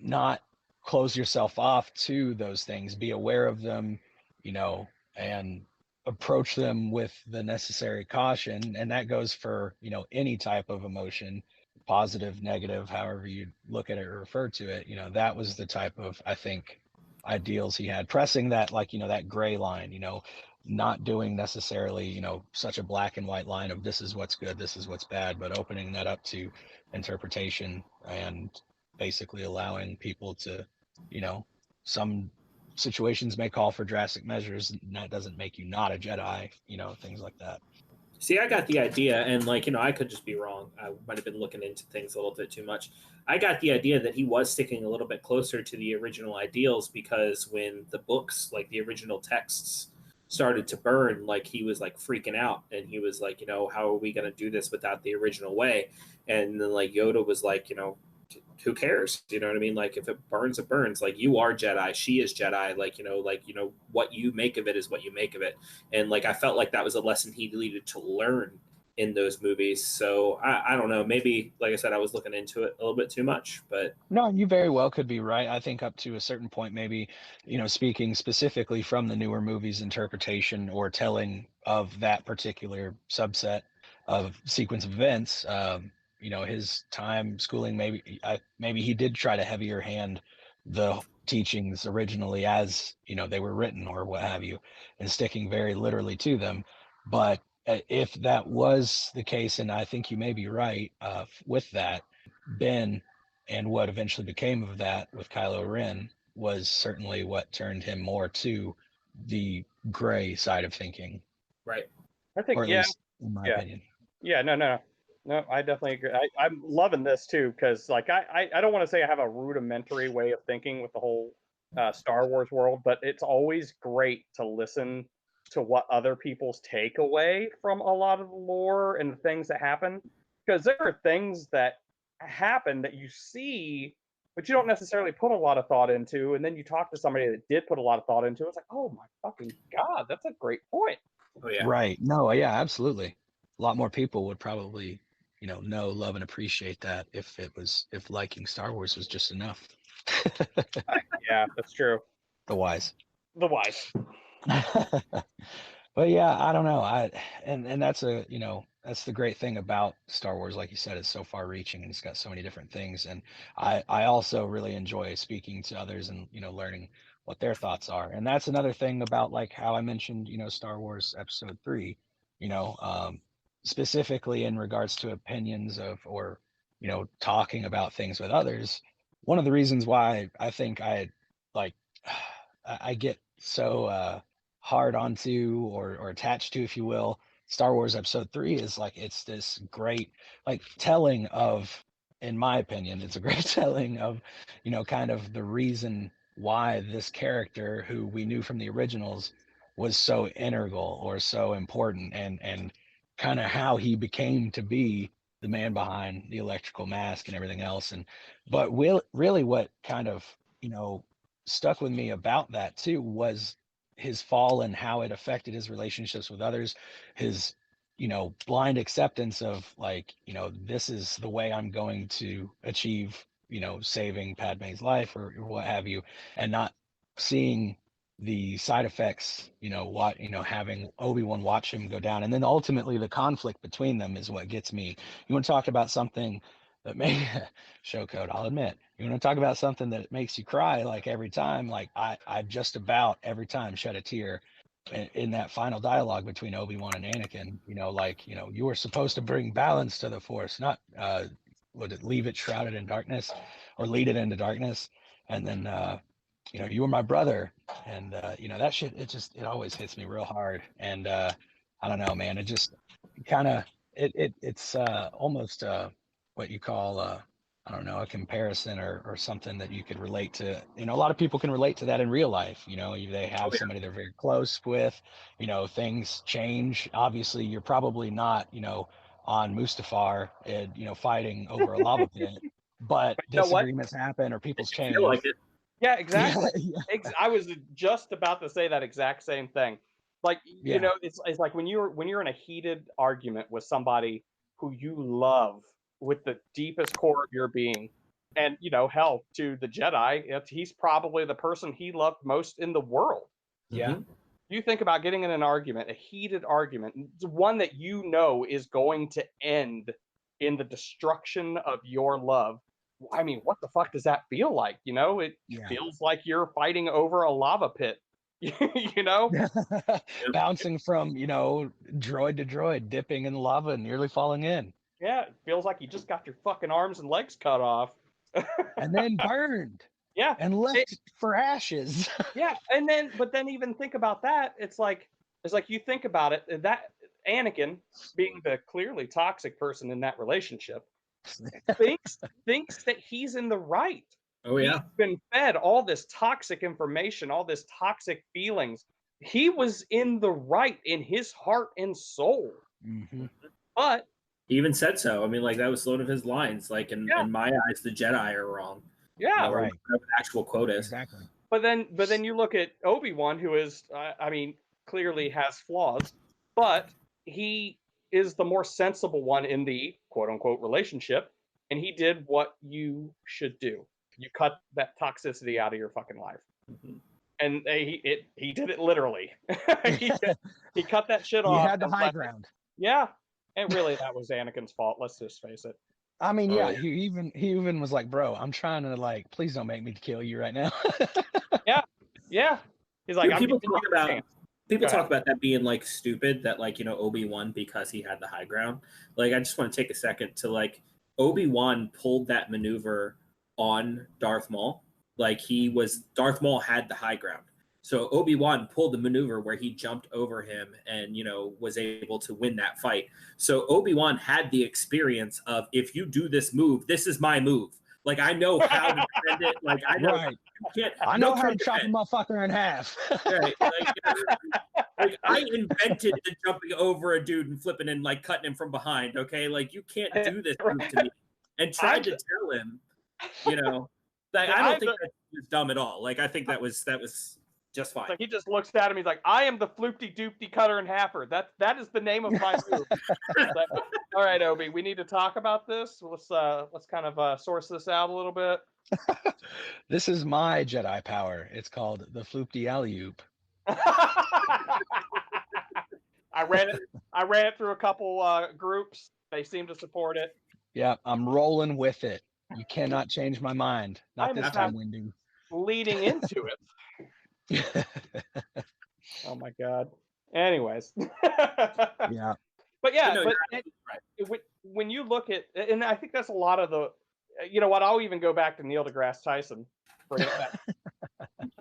not close yourself off to those things, be aware of them, and approach them with the necessary caution. And that goes for, any type of emotion, positive, negative, however you look at it or refer to it. That was the type of, I think, ideals he had, pressing that, like, that gray line, not doing necessarily, such a black and white line of this is what's good, this is what's bad, but opening that up to interpretation and basically allowing people to, some situations may call for drastic measures, and that doesn't make you not a Jedi, things like that. See, I got the idea, and I could just be wrong. I might have been looking into things a little bit too much. I got the idea that he was sticking a little bit closer to the original ideals because when the books, like the original texts, started to burn, like he was like freaking out, and he was like, how are we going to do this without the original way? And then like Yoda was like, who cares? You know what I mean? Like if it burns, it burns. Like you are Jedi, she is Jedi. What you make of it is what you make of it. And like I felt like that was a lesson he needed to learn in those movies. So I don't know. Maybe, like I said, I was looking into it a little bit too much. But No, you very well could be right. I think up to a certain point, maybe, speaking specifically from the newer movies interpretation or telling of that particular subset of sequence of events, his time schooling, maybe he did try to heavier hand the teachings originally as, they were written or what have you, and sticking very literally to them. But if that was the case, and I think you may be right with that, Ben and what eventually became of that with Kylo Ren was certainly what turned him more to the gray side of thinking, right. I think, or at yeah, least in my yeah, opinion. yeah. No. I definitely agree. I'm loving this too because, like, I don't want to say I have a rudimentary way of thinking with the whole Star Wars world, but it's always great to listen to what other people's takeaway from a lot of the lore and the things that happen, because there are things that happen that you see but you don't necessarily put a lot of thought into. And then you talk to somebody that did put a lot of thought into it. It's like, oh my fucking God, that's a great point. Oh yeah. Right. No, yeah, absolutely. A lot more people would probably, know, love, and appreciate that if liking Star Wars was just enough. Yeah, that's true. The wise. The wise. But yeah, I don't know. And that's that's the great thing about Star Wars, like you said, it's so far reaching and it's got so many different things. And I also really enjoy speaking to others and, learning what their thoughts are. And that's another thing about like how I mentioned, Star Wars Episode 3, specifically in regards to opinions of or, talking about things with others. One of the reasons why I think like I get so hard onto or attached to, if you will, Star Wars Episode 3 is like it's this great like telling of, in my opinion, it's a great telling of, kind of the reason why this character who we knew from the originals was so integral or so important, and kind of how he became to be the man behind the electrical mask and everything else. But really what kind of, stuck with me about that too was his fall and how it affected his relationships with others, his blind acceptance of like, this is the way I'm going to achieve, saving Padme's life or what have you, and not seeing the side effects, having Obi-Wan watch him go down. And then ultimately the conflict between them is what gets me. You want to talk about something that may show code, I'll admit. You want to talk about something that makes you cry like every time, like I just about every time shed a tear in that final dialogue between Obi-Wan and Anakin, you were supposed to bring balance to the Force, not would it leave it shrouded in darkness or lead it into darkness. And then you were my brother, and that shit, it always hits me real hard. And I don't know, man, it just kind of it's almost what you call I don't know, a comparison or something that you could relate to. A lot of people can relate to that in real life. They have somebody they're very close with, things change. Obviously you're probably not, on Mustafar and, fighting over a lava pit, but you know what? disagreements happen or people's change. Feel like it. Yeah, exactly. Yeah. I was just about to say that exact same thing. Like, Yeah. it's like when you're in a heated argument with somebody who you love with the deepest core of your being, and hell, to the Jedi, he's probably the person he loved most in the world. Yeah. Mhm. You think about getting in an argument, a heated argument, one that is going to end in the destruction of your love. I mean, what the fuck does that feel like? It Yeah. feels like you're fighting over a lava pit. Bouncing from, droid to droid, dipping in the lava and nearly falling in. Yeah, it feels like you just got your fucking arms and legs cut off. And then burned. Yeah. And left for ashes. Yeah, but then even think about that. It's like you think about it, that Anakin, being the clearly toxic person in that relationship, thinks that he's in the right. Oh yeah. He's been fed all this toxic information, all this toxic feelings. He was in the right in his heart and soul. Mm-hmm. But he even said so. I mean, like that was one of his lines. Like in my eyes, the Jedi are wrong. Yeah, right. Whatever the actual quote is. Exactly. But then you look at Obi-Wan, who is, clearly has flaws, but he is the more sensible one in the quote-unquote relationship, and he did what you should do. You cut that toxicity out of your fucking life. Mm-hmm. And he did it literally. he cut that shit off. He had the high ground. Yeah, and really that was Anakin's fault. Let's just face it. I mean, yeah, he even was like, bro, I'm trying to like, please don't make me kill you right now. Yeah. He's like, people talk about that being like stupid, that like, Obi-Wan, because he had the high ground. Like, I just want to take a second to like, Obi-Wan pulled that maneuver on Darth Maul. Like Darth Maul had the high ground. So Obi-Wan pulled the maneuver where he jumped over him and, was able to win that fight. So Obi-Wan had the experience of, if you do this move, this is my move. Like, I know how to defend it. Like, I know, right. I know how to chop a motherfucker in half. Right. Like, I invented the jumping over a dude and flipping and like cutting him from behind. Okay. Like, you can't do this move to me. And tried to tell him, Like, I don't think that was dumb at all. Like, I think that was just fine. Like he just looks at him. He's like, "I am the floopty doopty cutter and halfer. That is the name of my move." Like, all right, Obi, we need to talk about this. Let's kind of source this out a little bit. This is my Jedi power. It's called the floopty alley-oop. I ran it through a couple groups. They seem to support it. Yeah, I'm rolling with it. You cannot change my mind. Not this time, Windu. Leading into it. Oh my god. Anyways. Yeah. But yeah, No, but when you look at, and I think that's a lot of the, you know what, I'll even go back to Neil deGrasse Tyson.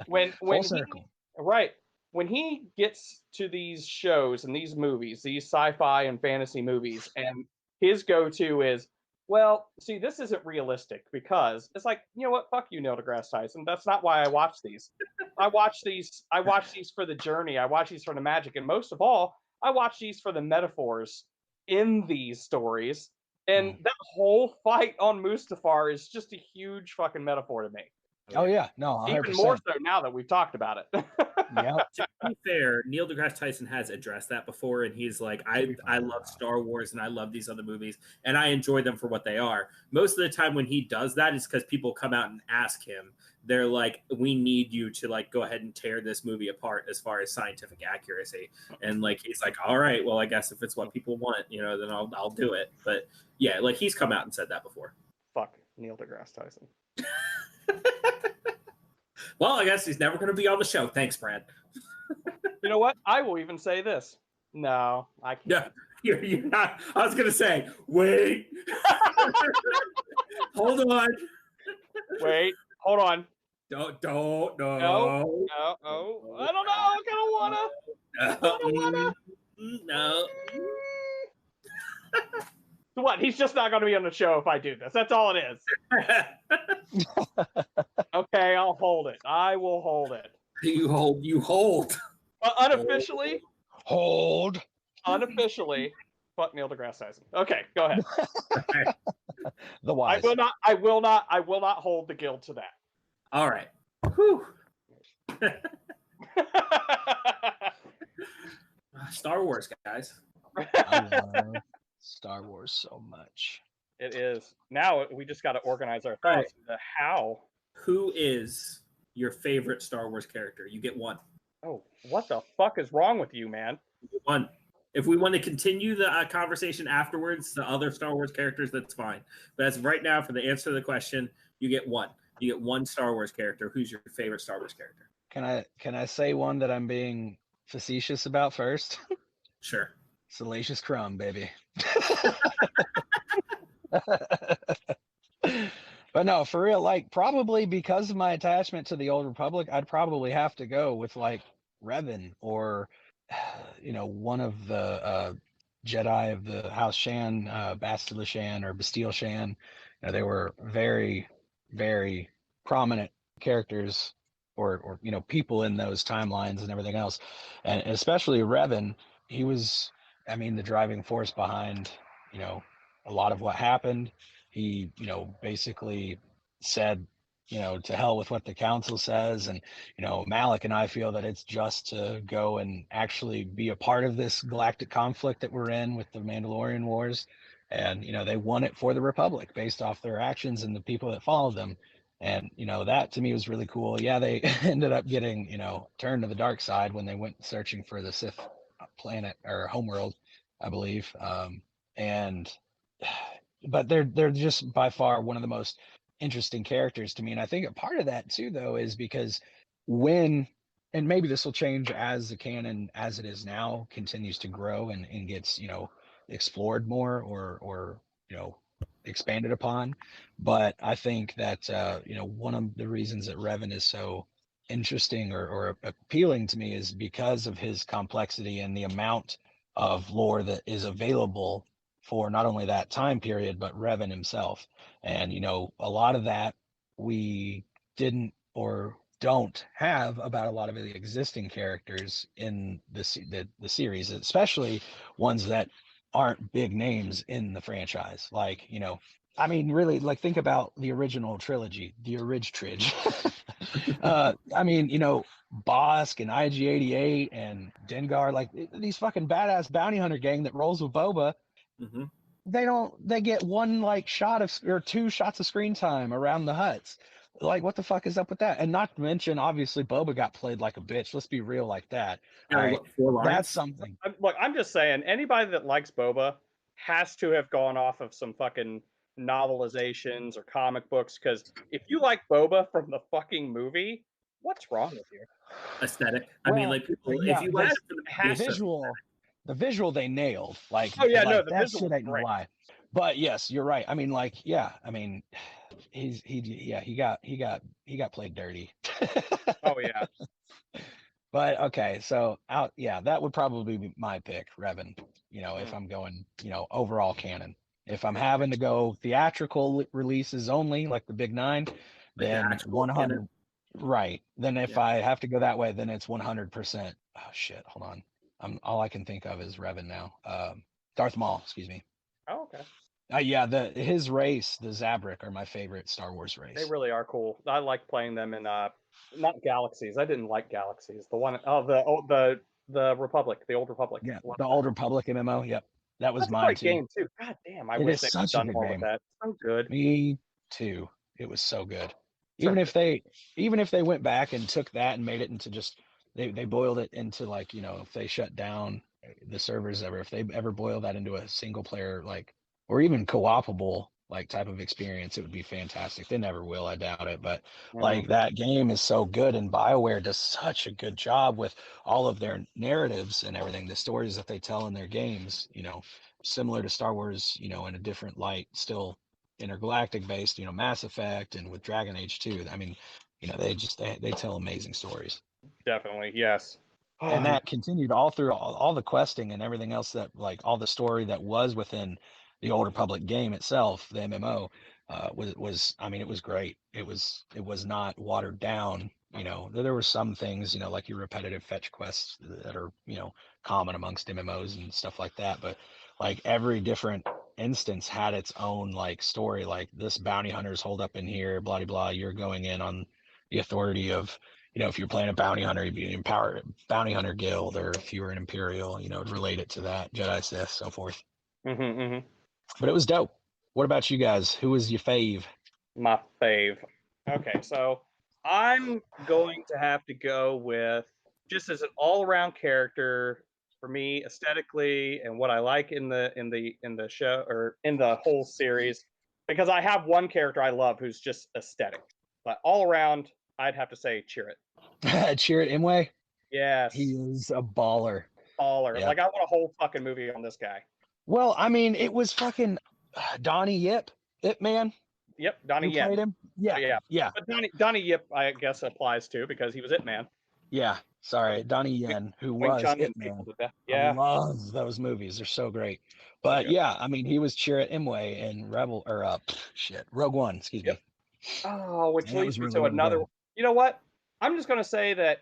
When Full circle. Right. When he gets to these shows and these movies, these sci-fi and fantasy movies, and his go-to is, well, see, this isn't realistic because it's like, you know what, fuck you, Neil deGrasse Tyson. That's not why I watch these. I watch these for the journey. I watch these for the magic, and most of all, I watch these for the metaphors in these stories. And that whole fight on Mustafar is just a huge fucking metaphor to me. Oh yeah, no, 100%. Even more so now that we've talked about it. Yeah. To be fair, Neil deGrasse Tyson has addressed that before, and he's like, I love Star Wars and I love these other movies, and I enjoy them for what they are. Most of the time when he does that is because people come out and ask him. They're like, we need you to like go ahead and tear this movie apart as far as scientific accuracy. And like he's like, all right, well, I guess if it's what people want, you know, then I'll do it. But yeah, like he's come out and said that before. Fuck Neil deGrasse Tyson. Well, I guess he's never going to be on the show. Thanks, Brad. You know what? I will even say this. No, I can't. Yeah, you're not. I was going to say, wait. Hold on. Wait, hold on. Don't, No. I don't know. I don't wanna. No. What? He's just not going to be on the show if I do this. That's all it is. Okay, I'll hold it. I will hold it. You hold. But unofficially. Hold. Unofficially. Fuck Neil deGrasse Tyson. Okay, go ahead. The wise. I will not hold the guild to that. All right. Whew. Star Wars, guys. I love Star Wars so much. It is. Now we just got to organize our thoughts. Right. How? Who is your favorite Star Wars character? You get one. Oh, what the fuck is wrong with you, man? You get one. If we want to continue the conversation afterwards, the other Star Wars characters, that's fine. But as of right now, for the answer to the question, you get one. You get one Star Wars character. Who's your favorite Star Wars character? Can I say one that I'm being facetious about first? Sure. Salacious Crumb, baby. But no, for real, like probably because of my attachment to the Old Republic, I'd probably have to go with like Revan or, you know, one of the Jedi of the House Shan, Bastila Shan or Bastille Shan. You know, they were very, very prominent characters or you know, people in those timelines and everything else. And especially Revan, he was, I mean, the driving force behind, you know, a lot of what happened. He, you know, basically said, you know, to hell with what the council says. And, you know, Malik and I feel that it's just to go and actually be a part of this galactic conflict that we're in with the Mandalorian Wars. And, you know, they won it for the Republic based off their actions and the people that followed them. And, you know, that to me was really cool. Yeah, they ended up getting, you know, turned to the dark side when they went searching for the Sith planet or homeworld, I believe. But they're just by far one of the most interesting characters to me. And I think a part of that too, though, is because when, and maybe this will change as the canon as it is now continues to grow and gets, you know, explored more or, you know, expanded upon. But I think that, you know, one of the reasons that Revan is so interesting or appealing to me is because of his complexity and the amount of lore that is available for not only that time period, but Revan himself. And, you know, a lot of that we didn't or don't have about a lot of the existing characters in the series, especially ones that aren't big names in the franchise. Like, you know, I mean, really, like think about the original trilogy, the Tridge. I mean, Bosk and IG-88 and Dengar, like these fucking badass bounty hunter gang that rolls with Boba. Mm-hmm. They get one like shot of or two shots of screen time around the huts. Like, what the fuck is up with that? And not to mention, obviously, Boba got played like a bitch. Let's be real like that. All right, What, 4 lines? that's something. Look, I'm just saying, anybody that likes Boba has to have gone off of some fucking novelizations or comic books. Because if you like Boba from the fucking movie, what's wrong with you? Aesthetic. I mean, like people. Yeah, if you like the visual they nailed. Like, Oh yeah, like, no, the that visual shit ain't no great. lie. But yes, you're right. I mean, like, yeah, I mean, he got played dirty. Oh yeah. But okay, so that would probably be my pick, Revan. If I'm going, overall canon. If I'm having to go theatrical releases only, like the big 9, then 100. Canon. Right. Then if I have to go that way, then it's 100%. Oh shit! Hold on. All I can think of is Revan now. Darth Maul. Excuse me. Oh, okay. His race, the Zabrak, are my favorite Star Wars race. They really are cool. I like playing them in not Galaxies. I didn't like Galaxies. The one the Republic, the Old Republic. Yeah, the Old Republic MMO. Yep, that was mine too. Game too. God damn, I wish they had done more with that. So good. Me too. It was so good. Even if they went back and took that and made it into just they boiled it into like if they shut down the servers if they ever boil that into a single player like or even co-opable like type of experience, it would be fantastic. They never will, I doubt it, but like that game is so good, and BioWare does such a good job with all of their narratives and everything, the stories that they tell in their games, similar to Star Wars, in a different light, still intergalactic based, Mass Effect and with Dragon Age 2. I mean, they tell amazing stories. Definitely, yes. And that continued all through all the questing and everything else that like all the story that was within the Old Republic game itself, the MMO, was I mean, it was great. It was not watered down. There were some things, like your repetitive fetch quests that are, common amongst MMOs and stuff like that. But like every different instance had its own like story, like this bounty hunter's holed up in here, blah, blah, blah. You're going in on the authority of, if you're playing a bounty hunter, you'd be an empowered bounty hunter guild, or if you were an Imperial, relate it to that, Jedi, Sith, so forth. But it was dope. What about you guys? Who was your fave? My fave. Okay, so I'm going to have to go with just as an all-around character for me aesthetically and what I like in the show or in the whole series, because I have one character I love who's just aesthetic, but all around I'd have to say Chirrut. Chirrut Imwe? Yes. He is a baller. Yep. Like I want a whole fucking movie on this guy. Well, I mean, it was fucking Donnie Yip, Ip Man. Yep, Donnie Yip. Played him? Yeah. But Donnie Yip, I guess, applies too because he was Ip Man. Yeah, sorry, Donnie Yen, who was Ip Man. Yeah, I love those movies; they're so great. But yeah, I mean, he was Chirrut Imwe in Rogue One. Excuse me. Oh, which leads me to another. You know what? I'm just gonna say that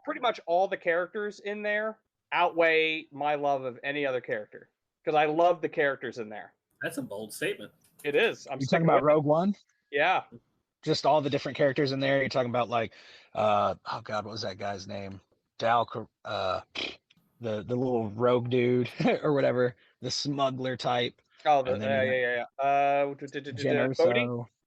pretty much all the characters in there outweigh my love of any other character because I love the characters in there. That's a bold statement. It is. You talking about Rogue One? Yeah. Just all the different characters in there. You're talking about like, oh god, what was that guy's name? Dal, the little rogue dude or whatever, the smuggler type. Oh, yeah.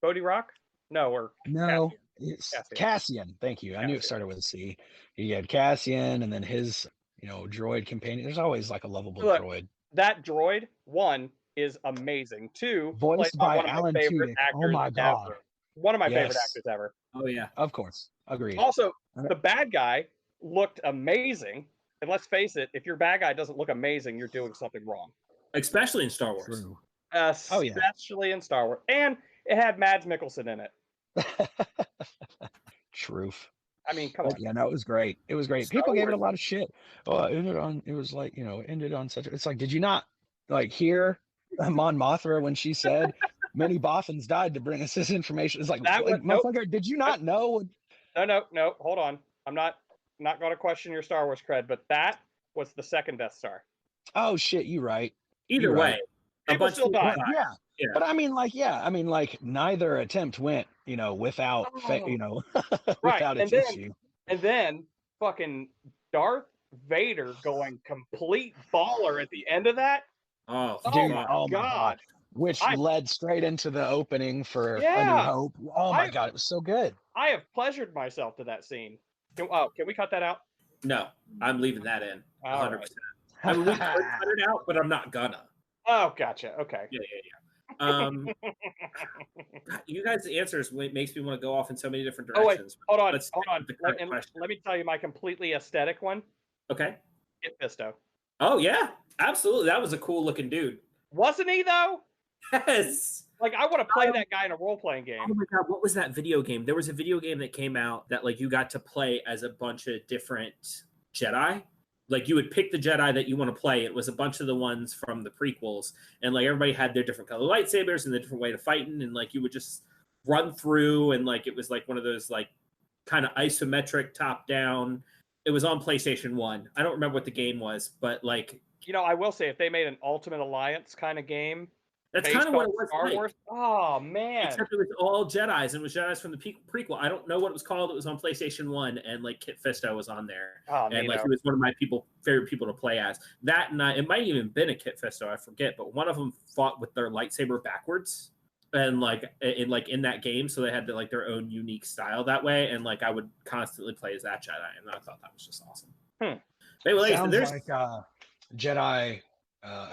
Bodhi Rock? No, no. It's Cassian. Thank you. I knew it started with a C. He had Cassian, and then his, droid companion. There's always like a lovable droid. That droid, one, is amazing. Two, voiced by Alan Tudyk. Oh my god, ever. One of my favorite actors ever. Oh yeah, of course, agreed. Also, the bad guy looked amazing. And let's face it, if your bad guy doesn't look amazing, you're doing something wrong. Especially in Star Wars. True. Especially in Star Wars, and it had Mads Mikkelsen in it. Truth. I mean, come on. Yeah, no, it was great. It was great. People gave it a lot of shit. Oh, it ended on such. It's like, did you not like hear Mon Mothra when she said many Bothans died to bring us this information? It's like, motherfucker, did you not know? No. Hold on. I'm not going to question your Star Wars cred, but that was the second Death Star. Oh shit, you right. Either way, people still died. Yeah. Yeah. But I mean, like neither attempt went, without, Right. without its issue. And then fucking Darth Vader going complete baller at the end of that. Oh, Oh Dude, my fuck. my God. god. Which I led straight into the opening for A New yeah. Hope. Oh my I God, it was so good. I have pleasured myself to that scene. Can we cut that out? No, I'm leaving that in. All 100%. right. I mean, we could cut it out, but I'm not gonna. Oh, gotcha. Okay. Yeah. You guys' answers makes me want to go off in so many different Oh wait, directions. hold on. Let's stick with the current question. Let me tell you my completely aesthetic one. Okay. Kit Fisto. Oh yeah, absolutely. That was a cool looking dude. Wasn't he though? Yes. Like I want to play that guy in a role playing game. Oh my god, what was that video game? There was a video game that came out that like you got to play as a bunch of different Jedi. Like you would pick the Jedi that you want to play. It was a bunch of the ones from the prequels, and like everybody had their different color lightsabers and the different way to fighting, and like you would just run through, and like it was like one of those like kind of isometric top down. It was on PlayStation 1. I don't remember what the game was, but like I will say if they made an Ultimate Alliance kind of game, that's kind of what it was. Star Wars. Oh man! Except it was all Jedi's, and it was Jedi's from the prequel. I don't know what it was called. It was on PlayStation 1, and like Kit Fisto was on there, and like he was one of my favorite people to play as. That and it might even been a Kit Fisto, I forget, but one of them fought with their lightsaber backwards, and like in that game, so they had like their own unique style that way. And like I would constantly play as that Jedi, and I thought that was just awesome. Sounds like Jedi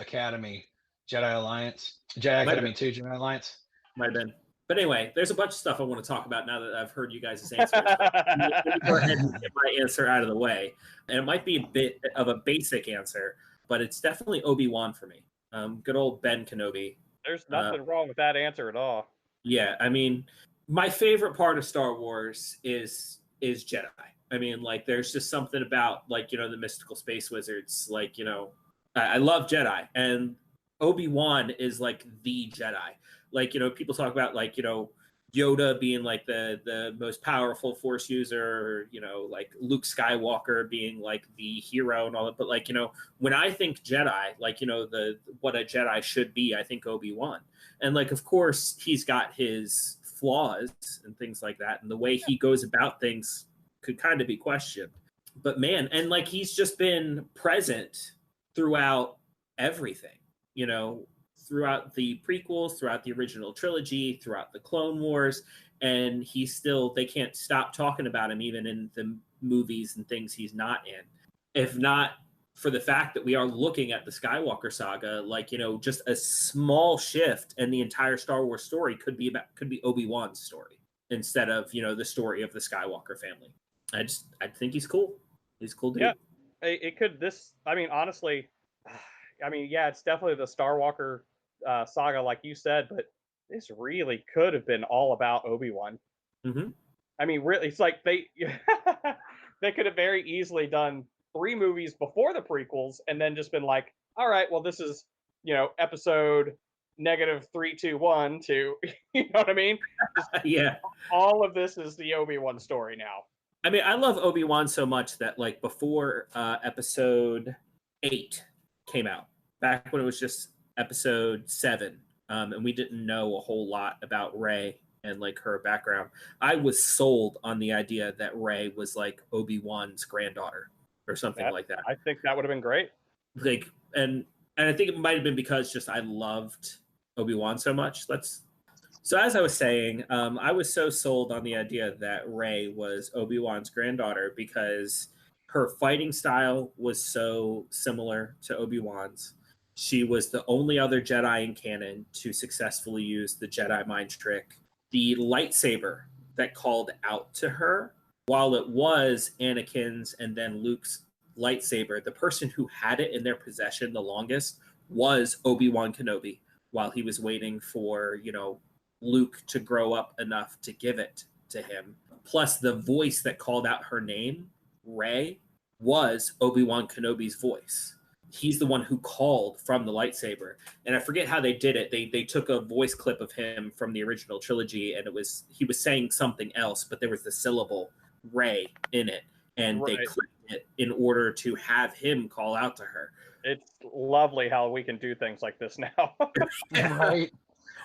Academy. Jedi Alliance, Jedi Academy 2, Jedi Alliance. Might have been. But anyway, there's a bunch of stuff I want to talk about now that I've heard you guys' answers. Let me go ahead and get my answer out of the way. And it might be a bit of a basic answer, but it's definitely Obi-Wan for me. Good old Ben Kenobi. There's nothing wrong with that answer at all. Yeah, I mean, my favorite part of Star Wars is Jedi. I mean, like, there's just something about, like, the mystical space wizards. Like, I love Jedi. And Obi-Wan is like the Jedi. Like, people talk about like, Yoda being like the most powerful Force user, like Luke Skywalker being like the hero and all that. But like, when I think Jedi, like, what a Jedi should be, I think Obi-Wan. And like, of course, he's got his flaws and things like that. And the way he goes about things could kind of be questioned. But man, and like, he's just been present throughout everything. Throughout the prequels, throughout the original trilogy, throughout the Clone Wars, and they can't stop talking about him even in the movies and things he's not in. If not for the fact that we are looking at the Skywalker saga, like, just a small shift and the entire Star Wars story could be Obi-Wan's story instead of, the story of the Skywalker family. I think he's cool. He's a cool dude. Yeah, it could, honestly, yeah, it's definitely the Star Walker saga, like you said, but this really could have been all about Obi-Wan. Mm-hmm. I mean, really, it's like they could have very easily done 3 movies before the prequels and then just been like, all right, well, this is, episode -321 to, you know what I mean? Yeah. All of this is the Obi-Wan story now. I mean, I love Obi-Wan so much that like before episode 8 came out, back when it was just episode 7, and we didn't know a whole lot about Rey and like her background, I was sold on the idea that Rey was like Obi-Wan's granddaughter or something like that. I think that would have been great. Like, and I think it might have been because just I loved Obi-Wan so much. So as I was saying, I was so sold on the idea that Rey was Obi-Wan's granddaughter because her fighting style was so similar to Obi-Wan's. She was the only other Jedi in canon to successfully use the Jedi mind trick. The lightsaber that called out to her, while it was Anakin's and then Luke's lightsaber, the person who had it in their possession the longest was Obi-Wan Kenobi, while he was waiting for, Luke to grow up enough to give it to him. Plus the voice that called out her name, Rey, was Obi-Wan Kenobi's voice. He's the one who called from the lightsaber. And I forget how they did it. They took a voice clip of him from the original trilogy, and he was saying something else, but there was the syllable Rey in it. And They clipped it in order to have him call out to her. It's lovely how we can do things like this now. Right.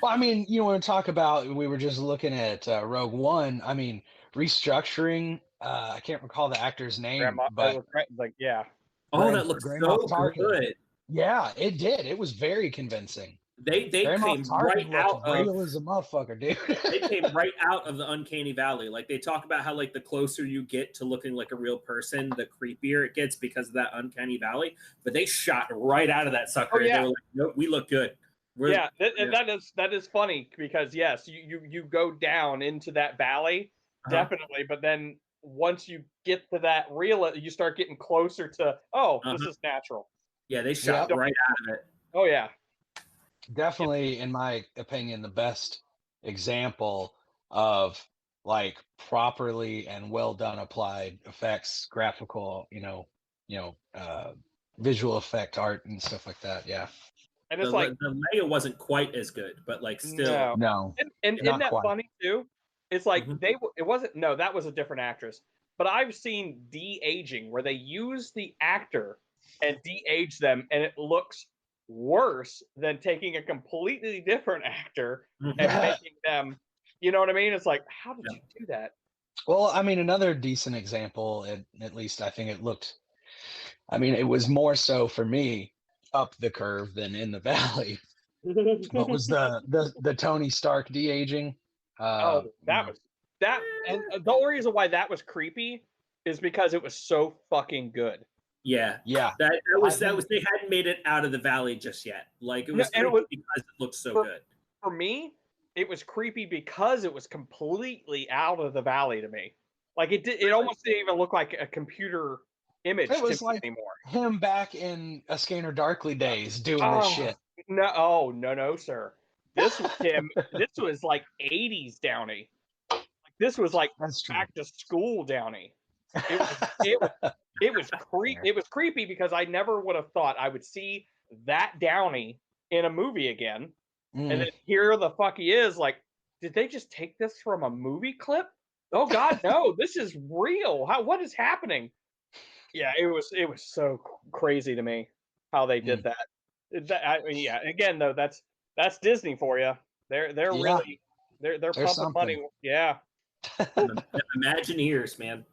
Well, I mean, you want to talk about, we were just looking at Rogue One. I mean, restructuring, I can't recall the actor's name, Grandma, it but was like, yeah. Oh, that looks Grand Moff so Tarkin. good. Yeah, it did. It was very convincing. They Grand Moff came Tarkin right looked out of real as a motherfucker, dude. they came right out of the uncanny valley. Like they talk about how like the closer you get to looking like a real person, the creepier it gets because of that uncanny valley. But they shot right out of that sucker. Oh, yeah. They were like, nope, we look good. And that is funny because yes, you go down into that valley, definitely, but then once you get to that real, you start getting closer to this is natural. Yeah, they shot right out of it. Oh yeah. Definitely, in my opinion, the best example of like properly and well done applied effects, graphical, visual effect art and stuff like that. Yeah. And it's the Leia wasn't quite as good, but like still no. And isn't that funny too? It's like it wasn't. No, that was a different actress. But I've seen de-aging where they use the actor and de-age them, and it looks worse than taking a completely different actor and making them. You know what I mean? It's like, how did you do that? Well, I mean, another decent example, at least I think it looked. I mean, it was more so for me up the curve than in the valley. What was the Tony Stark de-aging? And the only reason why that was creepy is because it was so fucking good. Yeah. That was they hadn't made it out of the valley just yet. Like it was creepy because it looked so good. For me, it was creepy because it was completely out of the valley to me. Like it almost didn't even look like a computer image it was like anymore. Him back in A Scanner Darkly days doing this shit. No, sir. This was him. This was like 80s Downey. Like this was like back to school Downey. It was creepy because I never would have thought I would see that Downey in a movie again. And then here the fuck he is. Like, did they just take this from a movie clip? Oh God, no! This is real. What is happening? Yeah, it was so crazy to me how they did that. Again though, that's Disney for you. They're really they're pumping something. money. Yeah. Imagineers, man.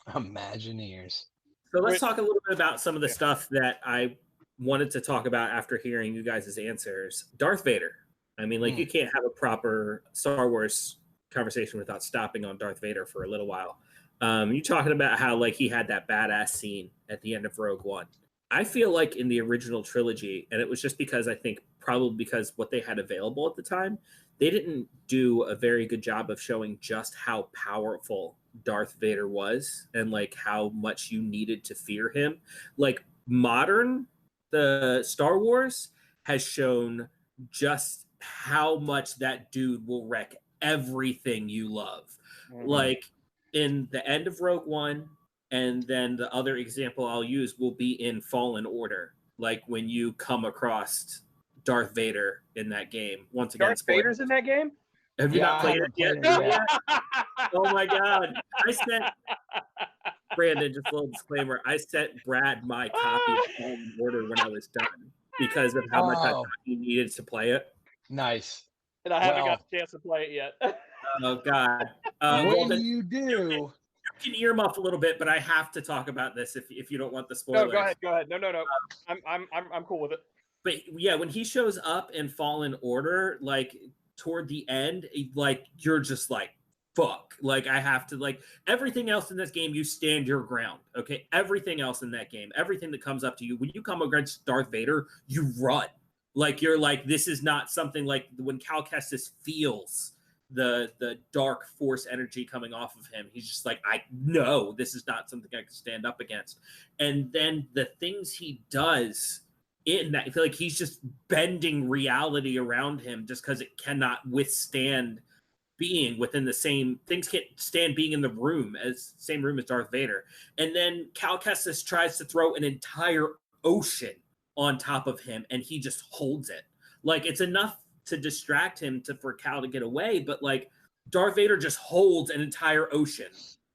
Imagineers. So let's talk a little bit about some of the stuff that I wanted to talk about after hearing you guys' answers. Darth Vader. I mean, like you can't have a proper Star Wars conversation without stopping on Darth Vader for a little while. You talking about how like he had that badass scene at the end of Rogue One. I feel like in the original trilogy, and it was just because I think probably because what they had available at the time, they didn't do a very good job of showing just how powerful Darth Vader was and like how much you needed to fear him. Like the Star Wars has shown just how much that dude will wreck everything you love. Like in the end of Rogue One, and then the other example I'll use will be in Fallen Order. Like when you come across Darth Vader in that game. Once again, Darth Vader's in that game? Have you not played it yet? Oh my God. I sent Brandon, just a little disclaimer. I sent Brad my copy of Fallen Order when I was done because of how much I needed to play it. Nice. And I haven't got the chance to play it yet. Oh God. When you do, you can earmuff a little bit, but I have to talk about this if you don't want the spoilers. No, go ahead. No. I'm cool with it. But yeah, when he shows up in Fallen Order, like toward the end, like you're just like, fuck. Like I have to like everything else in this game, you stand your ground. Okay. Everything else in that game, everything that comes up to you, when you come against Darth Vader, you run. Like you're like, this is not something like when Cal Kestis feels the dark force energy coming off of him. He's just like, I know this is not something I can stand up against. And then the things he does in that, I feel like he's just bending reality around him just because it cannot withstand being within the same things, can't stand being in the same room as Darth Vader. And then Cal Kestis tries to throw an entire ocean on top of him and he just holds it. Like it's enough to distract him for Cal to get away, but like Darth Vader just holds an entire ocean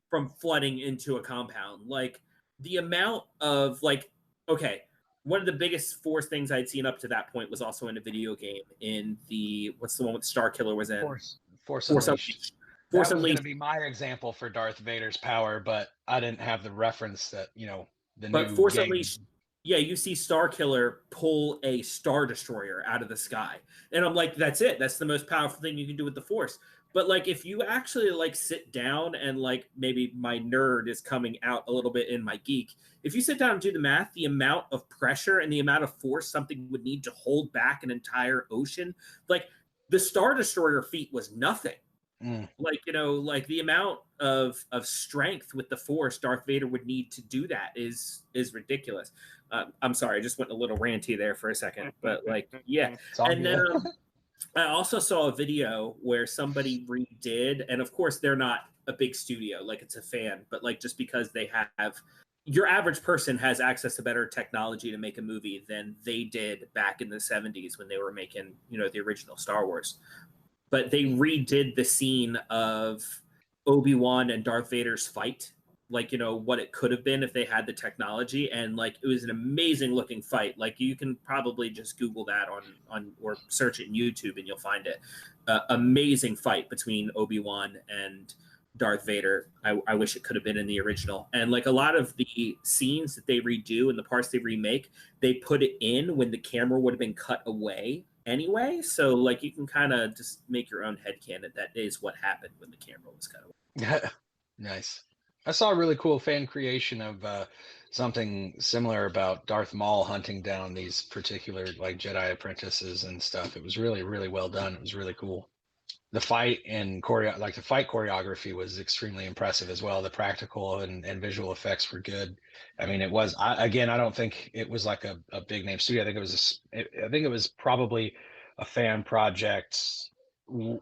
from flooding into a compound. Like the amount of like, okay, one of the biggest Force things I'd seen up to that point was also in a video game. In the what's the one with Star Killer was in Force Unleashed. Unleashed. That was going to be my example for Darth Vader's power, but I didn't have the reference that the But new Force game. Unleashed, yeah, you see Star Killer pull a Star Destroyer out of the sky, and I'm like, that's it. That's the most powerful thing you can do with the Force. But like, if you actually like sit down and like, maybe my nerd is coming out a little bit in my geek. If you sit down and do the math, the amount of pressure and the amount of force something would need to hold back an entire ocean, like the Star Destroyer feat was nothing. Like, like the amount of strength with the Force Darth Vader would need to do that is ridiculous. I'm sorry, I just went a little ranty there for a second, but like, yeah. And then I also saw a video where somebody redid, and of course they're not a big studio, like it's a fan, but like just because they have, your average person has access to better technology to make a movie than they did back in the 70s when they were making, the original Star Wars. But they redid the scene of Obi-Wan and Darth Vader's fight, like, what it could have been if they had the technology. And like, it was an amazing looking fight. Like, you can probably just Google that on or search it in YouTube and you'll find it. Amazing fight between Obi-Wan and Darth Vader. I wish it could have been in the original. And like, a lot of the scenes that they redo and the parts they remake, they put it in when the camera would have been cut away anyway. So like, you can kind of just make your own headcanon that is what happened when the camera was cut away. Nice. I saw a really cool fan creation of something similar about Darth Maul hunting down these particular like Jedi apprentices and stuff. It was really, really well done. It was really cool. The fight and the fight choreography was extremely impressive as well. The practical and visual effects were good. I mean, it was, I don't think it was like a big name studio. I think it was probably a fan project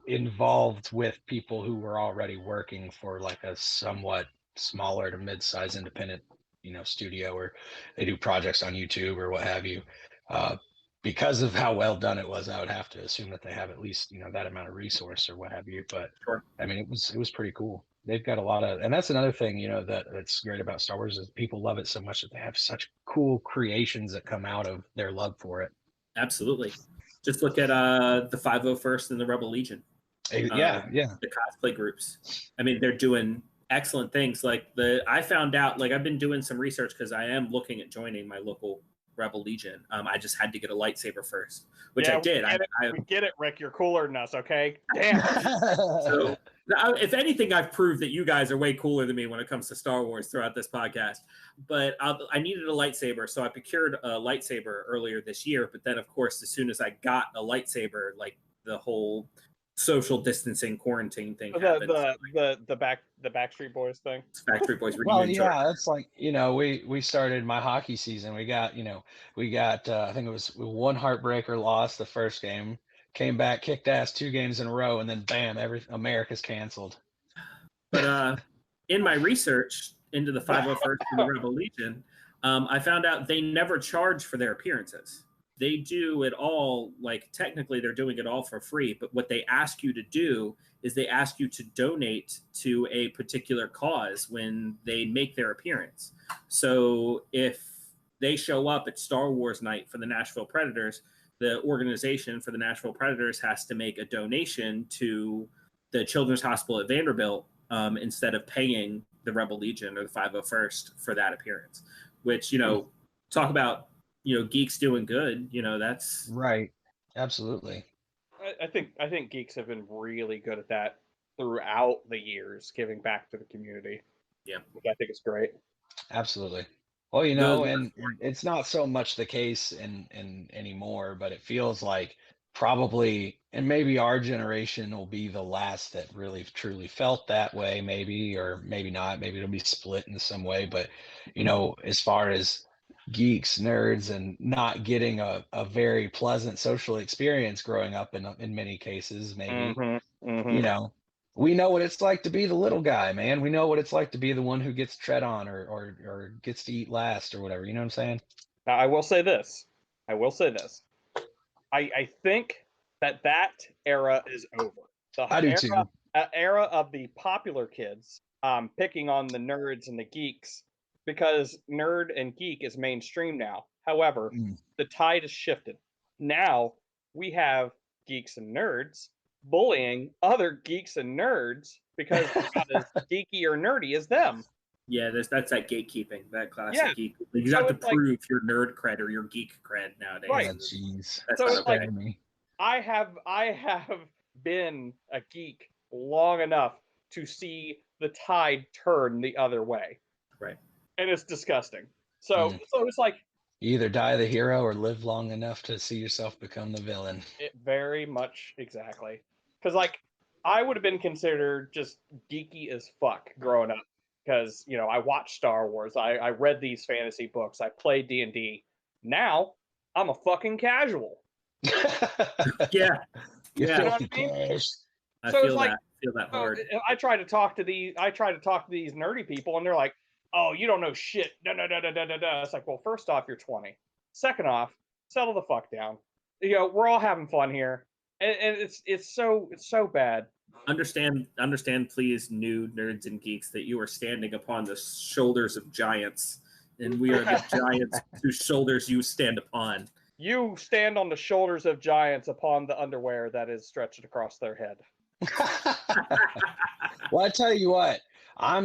involved with people who were already working for like a somewhat smaller to mid-sized independent, studio, where they do projects on YouTube or what have you. Because of how well done it was, I would have to assume that they have at least, that amount of resource or what have you. But sure. I mean, it was pretty cool. They've got a lot of, and that's another thing, that's great about Star Wars is people love it so much that they have such cool creations that come out of their love for it. Absolutely. Just look at the 501st and the Rebel Legion. Yeah. The cosplay groups. I mean, they're doing excellent things. Like I found out, like I've been doing some research because I am looking at joining my local Rebel Legion. I just had to get a lightsaber first, which I did. We get it, Rick. You're cooler than us, okay? Damn. So, if anything, I've proved that you guys are way cooler than me when it comes to Star Wars throughout this podcast. But I needed a lightsaber, so I procured a lightsaber earlier this year. But then, of course, as soon as I got a lightsaber, like the whole social distancing quarantine thing happened. The Backstreet Boys thing. Backstreet Boys. Well, yeah, it's like we started my hockey season. We got I think it was one heartbreaker loss the first game, came back, kicked ass 2 games in a row, and then bam, America's canceled. But in my research into the 501st and the Rebel Legion, I found out they never charge for their appearances. They do it all, like technically they're doing it all for free, but what they ask you to do is they ask you to donate to a particular cause when they make their appearance. So if they show up at Star Wars night for the Nashville Predators, the organization for the Nashville Predators has to make a donation to the Children's Hospital at Vanderbilt instead of paying the Rebel Legion or the 501st for that appearance, which, talk about, geeks doing good, that's right. Absolutely. I think geeks have been really good at that throughout the years, giving back to the community. Yeah, which I think is great. Absolutely. Well, and it's not so much the case in anymore, but it feels like probably, and maybe our generation will be the last that really truly felt that way, maybe, or maybe not. Maybe it'll be split in some way. But, as far as geeks, nerds, and not getting a very pleasant social experience growing up in many cases, maybe, we know what it's like to be the little guy, man. We know what it's like to be the one who gets tread on or gets to eat last or whatever. You know what I'm saying? Now, I will say this. I think that era is over. I do too. Era of the popular kids picking on the nerds and the geeks, because nerd and geek is mainstream now. However, Mm. the tide has shifted. Now we have geeks and nerds bullying other geeks and nerds because they're not as geeky or nerdy as them. Yeah, that's that gatekeeping, that classic Yeah. geek. You So have to it's like- prove your nerd cred or your geek cred nowadays. Right. Oh, jeez. That's So not it's like- okay. me. I have been a geek long enough to see the tide turn the other way. Right. And it's disgusting. So it's like You either die the hero or live long enough to see yourself become the villain. it very much exactly. Because like I would have been considered just geeky as fuck growing up. Because I watched Star Wars, I read these fantasy books, I played D&D. Now I'm a fucking casual. Yeah. You Yeah. filthy You know what I mean? cash. I So feel it's like- that. Feel that So, hard. I try to talk to these nerdy people, and they're like, "Oh, you don't know shit." Da, da, da, da, da, da, da. It's like, well, first off, you're 20. Second off, settle the fuck down. We're all having fun here, and it's so bad. Understand, please, new nerds and geeks, that you are standing upon the shoulders of giants, and we are the giants whose shoulders you stand upon. You stand on the shoulders of giants upon the underwear that is stretched across their head. Well, I tell you what, I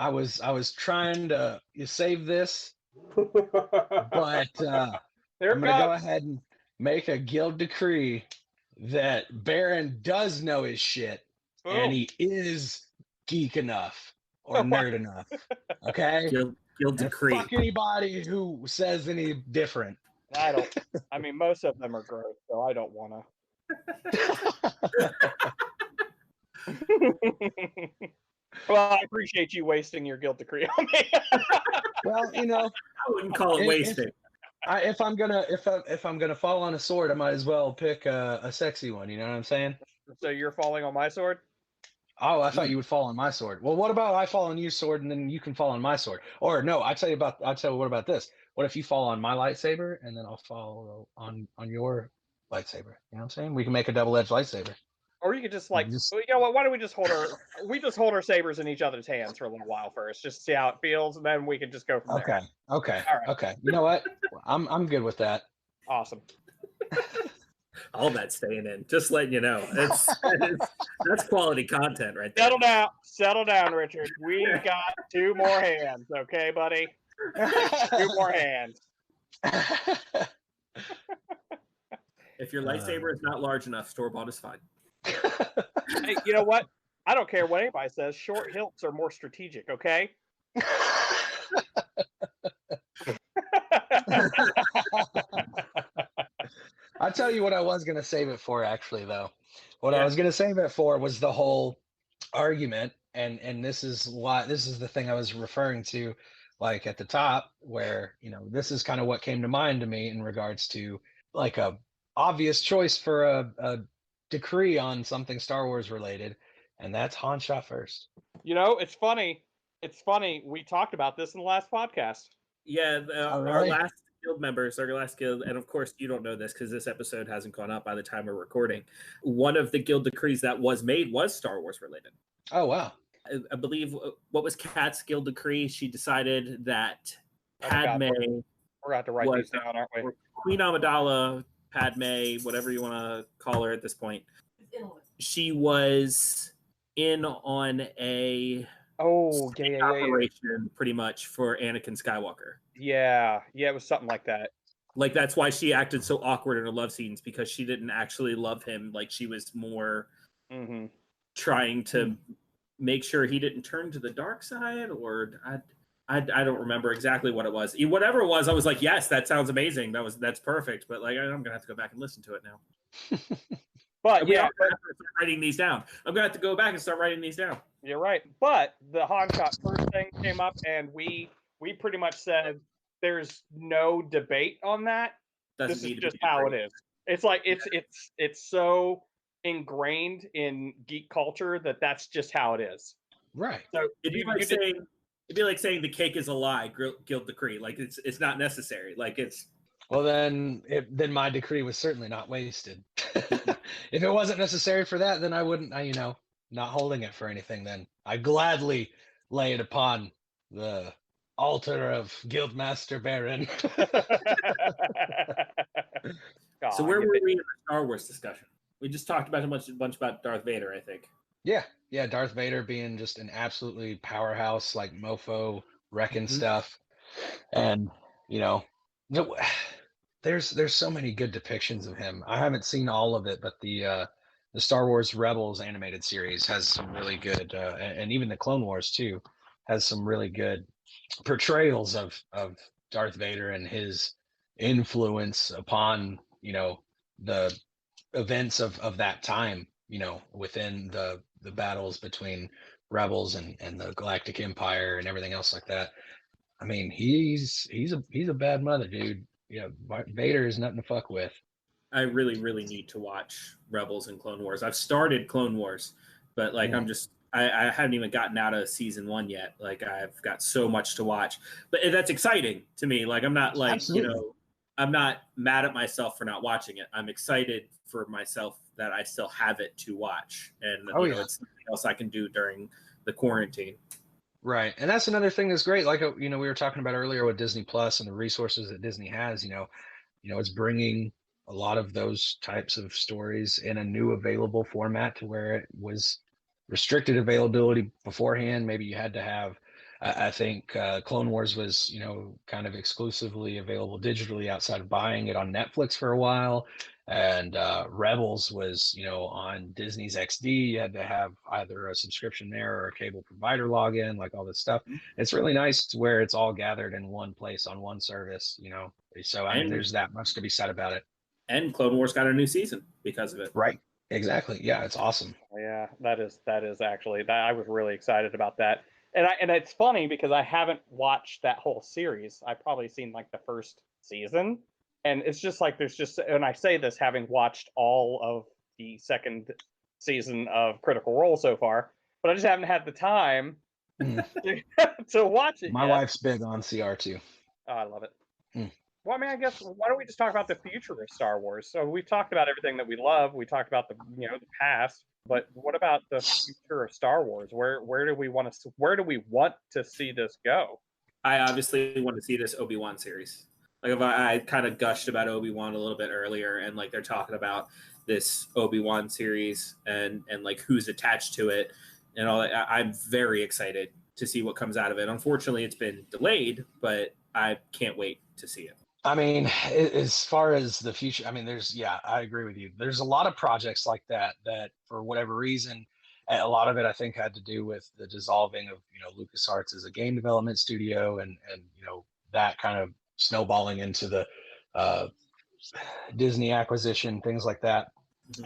was trying to save this, but There I'm it gonna go comes. ahead and make a guild decree that Baron does know his shit, Boom. and he is geek enough or Oh my- nerd enough. Okay? Guild And decree. fuck anybody who says any different. I mean, most of them are gross, so I don't want to. Well, I appreciate you wasting your guilt decree on me. Well, I wouldn't call it If- wasting. if I'm gonna fall on a sword, I might as well pick a sexy one. You know what I'm saying? So you're falling on my sword? Oh, I thought you would fall on my sword. Well, what about I fall on your sword and then you can fall on my sword? Or no, what about this? What if you fall on my lightsaber and then I'll fall on your lightsaber? You know what I'm saying? We can make a double-edged lightsaber. Or you could just like, Just- well, you know what? Why don't we just hold our sabers in each other's hands for a little while first, just to see how it feels, and then we can just go from there. Okay. All right. Okay. You know what? I'm good with that. Awesome. All that staying in. Just letting you know. That's quality content right there. Settle down, Richard. We've got 2 more hands, okay, buddy? 2 more hands. If your lightsaber is not large enough, store-bought is fine. Hey, you know what? I don't care what anybody says. Short hilts are more strategic, okay? I'll tell you what I was going to save it for, actually, though. What Yeah. I was going to save it for was the whole argument, and this is the thing I was referring to, like at the top, where this is kind of what came to mind to me in regards to like a obvious choice for a decree on something Star Wars related, and that's Han shot first. It's funny. We talked about this in the last podcast. Yeah, Oh, our really? last guild members, our last guild, and of course you don't know this because this episode hasn't gone up by the time we're recording. One of the guild decrees that was made was Star Wars related. Oh wow! I believe what was Kat's guild decree? She decided that Oh, God. Padme, We're going to have to write these down, aren't we? or Queen Amidala, Padme, whatever you want to call her at this point, she was in on a Oh, yeah. operation pretty much for Anakin Skywalker. Yeah, it was something like that. Like that's why she acted so awkward in her love scenes, because she didn't actually love him. Like she was more Mm-hmm. trying to make sure he didn't turn to the dark side, or I don't remember exactly what it was. Whatever it was, I was like, yes, that sounds amazing. That's perfect. But like, I'm gonna have to go back and listen to it now. But We yeah, are gonna have to start writing these down. I'm gonna have to go back and start writing these down. you're right. But the Han shot first thing came up, and we pretty much said there's no debate on that. Doesn't This is need to just be how it debated. is. It's like it's so ingrained in geek culture that that's just how it is. Right. So It'd be like saying the cake is a lie, guild decree. Like it's not necessary. Like it's Well, then my decree was certainly not wasted. If it wasn't necessary for that, then I wouldn't. Not holding it for anything. Then I gladly lay it upon the altar of Guildmaster Baron. So where were we in the Star Wars discussion? We just talked about a bunch about Darth Vader, I think. Yeah, Darth Vader being just an absolutely powerhouse, like mofo, wrecking stuff, and you know, there's so many good depictions of him. I haven't seen all of it, but the Star Wars Rebels animated series has some really good, and even the Clone Wars too has some really good portrayals of Darth Vader and his influence upon the events of that time, within the battles between rebels and the Galactic Empire and everything else like that. I mean, he's a bad mother, dude. Vader is nothing to fuck with. I really, really need to watch Rebels and Clone Wars. I've started Clone Wars, but like I haven't even gotten out of season 1 yet. Like I've got so much to watch, but that's exciting to me. Like I'm not like Absolutely. I'm not mad at myself for not watching it. I'm excited for myself that I still have it to watch, and it's something else I can do during the quarantine. Right, and that's another thing that's great. Like we were talking about earlier with Disney Plus and the resources that Disney has. It's bringing a lot of those types of stories in a new available format to where it was restricted availability beforehand. Maybe you had to have, I think Clone Wars was, kind of exclusively available digitally outside of buying it on Netflix for a while. And Rebels was, on Disney's XD. You had to have either a subscription there or a cable provider login, like all this stuff. It's really nice to where it's all gathered in one place on one service, So, I mean, there's that much to be said about it. And Clone Wars got a new season because of it. Right. Exactly. Yeah, it's awesome. Yeah, that is actually that I was really excited about that. And it's funny because I haven't watched that whole series. I've probably seen like the first season. And it's just like and I say this having watched all of the second season of Critical Role so far, but I just haven't had the time to watch it My yet. wife's big on CR2. Oh, I love it. Well, I mean, I guess why don't we just talk about the future of Star Wars? So we've talked about everything that we love. We talked about the past, but what about the future of Star Wars? Where do we want to see this go? I obviously want to see this Obi-Wan series. Like if I kind of gushed about Obi-Wan a little bit earlier, and like they're talking about this Obi-Wan series and like who's attached to it and all that. I'm very excited to see what comes out of it. Unfortunately, it's been delayed, but I can't wait to see it. I mean, as far as the future, I mean, I agree with you. There's a lot of projects like that for whatever reason, a lot of it I think had to do with the dissolving of, LucasArts as a game development studio and that kind of snowballing into the Disney acquisition, things like that.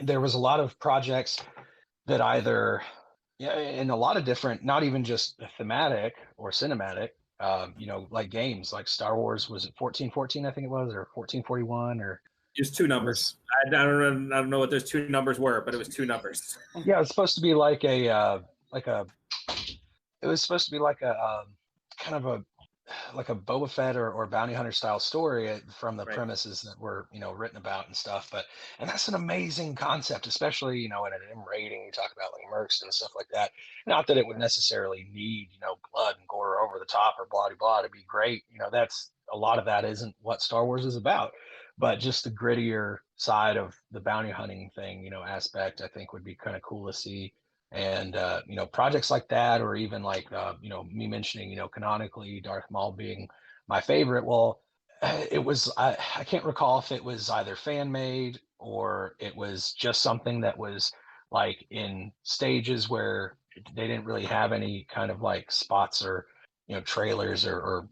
There was a lot of projects that either, in a lot of different, not even just thematic or cinematic, like games, like Star Wars, was it 1414, I think it was, or 1441, or just two numbers. I don't know what those two numbers were, but it was two numbers. Yeah, it was supposed to be like a kind of a like a Boba Fett or bounty hunter style story from the premises that were written about and stuff. And that's an amazing concept, especially in an M rating. You talk about like mercs and stuff like that. Not that it would necessarily need blood and gore over the top or blah blah to be great. That's a lot of that isn't what Star Wars is about, but just the grittier side of the bounty hunting thing, aspect, I think would be kind of cool to see. And projects like that, or even like me mentioning canonically Darth Maul being my favorite. Well, it was I can't recall if it was either fan made or it was just something that was like in stages where they didn't really have any kind of like spots or trailers or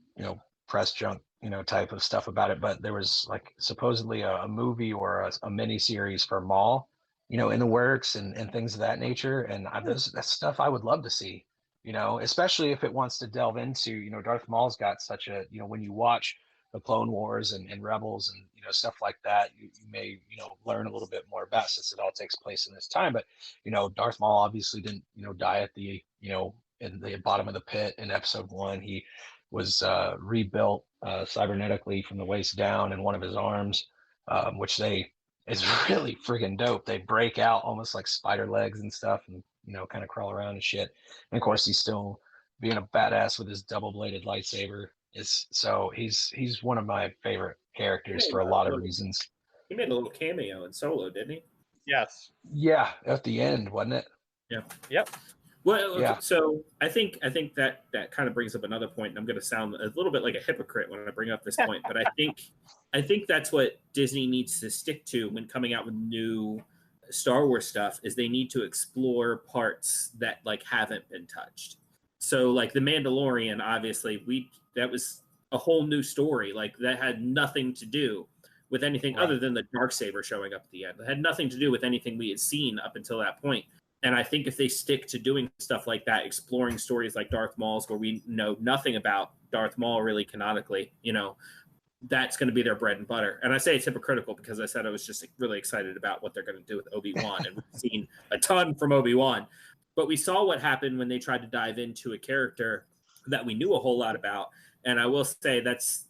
press junk type of stuff about it, but there was like supposedly a movie or a mini series for Maul in the works and things of that nature. And that's stuff I would love to see, especially if it wants to delve into, Darth Maul's got such a, when you watch the Clone Wars and Rebels and, stuff like that, you may, learn a little bit more about, since it all takes place in this time. But, Darth Maul obviously didn't, die at the, in the bottom of the pit in episode 1. He was rebuilt cybernetically from the waist down in one of his arms, which is really friggin' dope. They break out almost like spider legs and stuff and, kind of crawl around and shit. And of course, he's still being a badass with his double-bladed lightsaber. He's one of my favorite characters for a lot of reasons. He made a little cameo in Solo, didn't he? Yes. Yeah, at the end, wasn't it? Yeah. Yep. Well, okay, Yeah. so I think that kind of brings up another point, and I'm going to sound a little bit like a hypocrite when I bring up this point, but I think that's what Disney needs to stick to when coming out with new Star Wars stuff, is they need to explore parts that like haven't been touched. So like the Mandalorian, obviously, that was a whole new story, like that had nothing to do with anything other than the Darksaber showing up at the end. It had nothing to do with anything we had seen up until that point. And I think if they stick to doing stuff like that, exploring stories like Darth Maul's, where we know nothing about Darth Maul really canonically, that's going to be their bread and butter. And I say it's hypocritical because I said I was just really excited about what they're going to do with Obi-Wan. And we've seen a ton from Obi-Wan. But we saw what happened when they tried to dive into a character that we knew a whole lot about. And I will say that's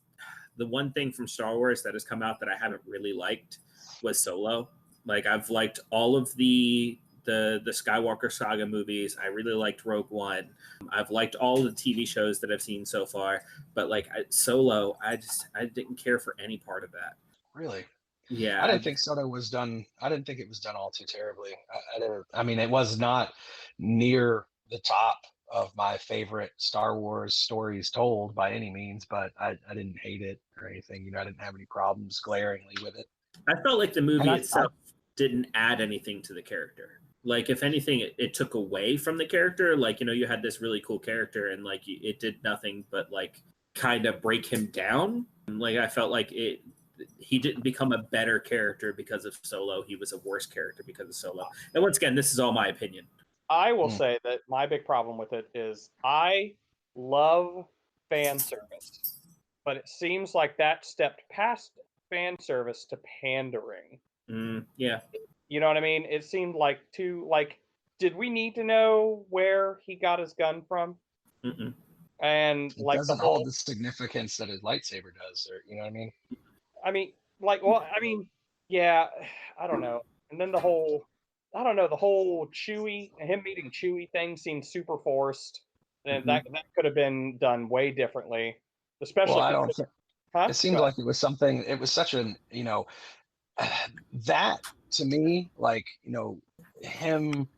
the one thing from Star Wars that has come out that I haven't really liked was Solo. Like, I've liked all of the Skywalker saga movies. I really liked Rogue One. I've liked all the TV shows that I've seen so far, but like Solo, I didn't care for any part of that. Really? Yeah. I didn't think Solo was done. I didn't think it was done all too terribly. I didn't. I mean, it was not near the top of my favorite Star Wars stories told by any means, but I didn't hate it or anything. I didn't have any problems glaringly with it. I felt like the movie itself didn't add anything to the character. Like, if anything, it took away from the character. Like, you had this really cool character and like it did nothing but like kind of break him down. Like, I felt like he didn't become a better character because of Solo. He was a worse character because of Solo. And once again, this is all my opinion. I will say that my big problem with it is I love fan service, but it seems like that stepped past fan service to pandering. Yeah. You know what I mean? It seemed like did we need to know where he got his gun from? Mm-mm. And it doesn't hold the significance that his lightsaber does, or you know what I mean? I mean, yeah, I don't know. And then the whole Chewie, him meeting Chewie thing seemed super forced, and that could have been done way differently. Especially, I don't think. It seemed like it was something. It was such an that to me, like him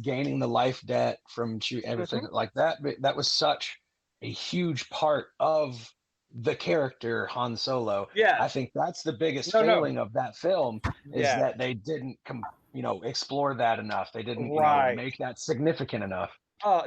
gaining the life debt from Chewie, everything like that. That was such a huge part of the character Han Solo. Yeah, I think that's the biggest failing of that film is that they didn't explore that enough. They didn't make that significant enough.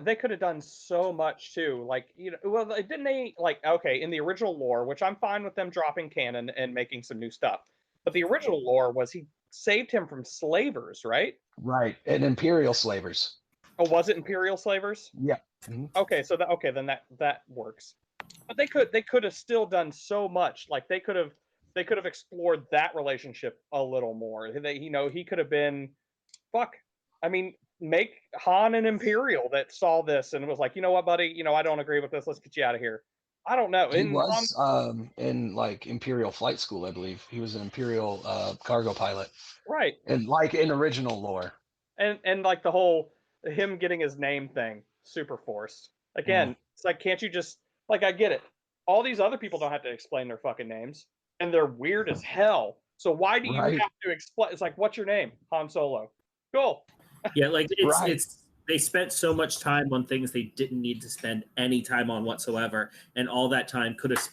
They could have done so much too. Like, didn't they in the original lore, which I'm fine with them dropping canon and making some new stuff. But the original lore was he saved him from slavers, right? Right, and Imperial slavers. Oh, was it Imperial slavers? Yeah. Mm-hmm. Okay, so then that works. But they could have still done so much. Like they could have explored that relationship a little more. He could have been make Han an Imperial that saw this and was like, you know what, buddy, I don't agree with this. Let's get you out of here. I don't know. He was in like Imperial flight school, I believe. He was an Imperial cargo pilot. Right. And like in original lore. And like the whole him getting his name thing, super forced. Again, it's like, can't you just I get it. All these other people don't have to explain their fucking names. And they're weird as hell. So why do you have to explain? It's like, what's your name? Han Solo. Cool. Yeah, like it's they spent so much time on things they didn't need to spend any time on whatsoever, and all that time could have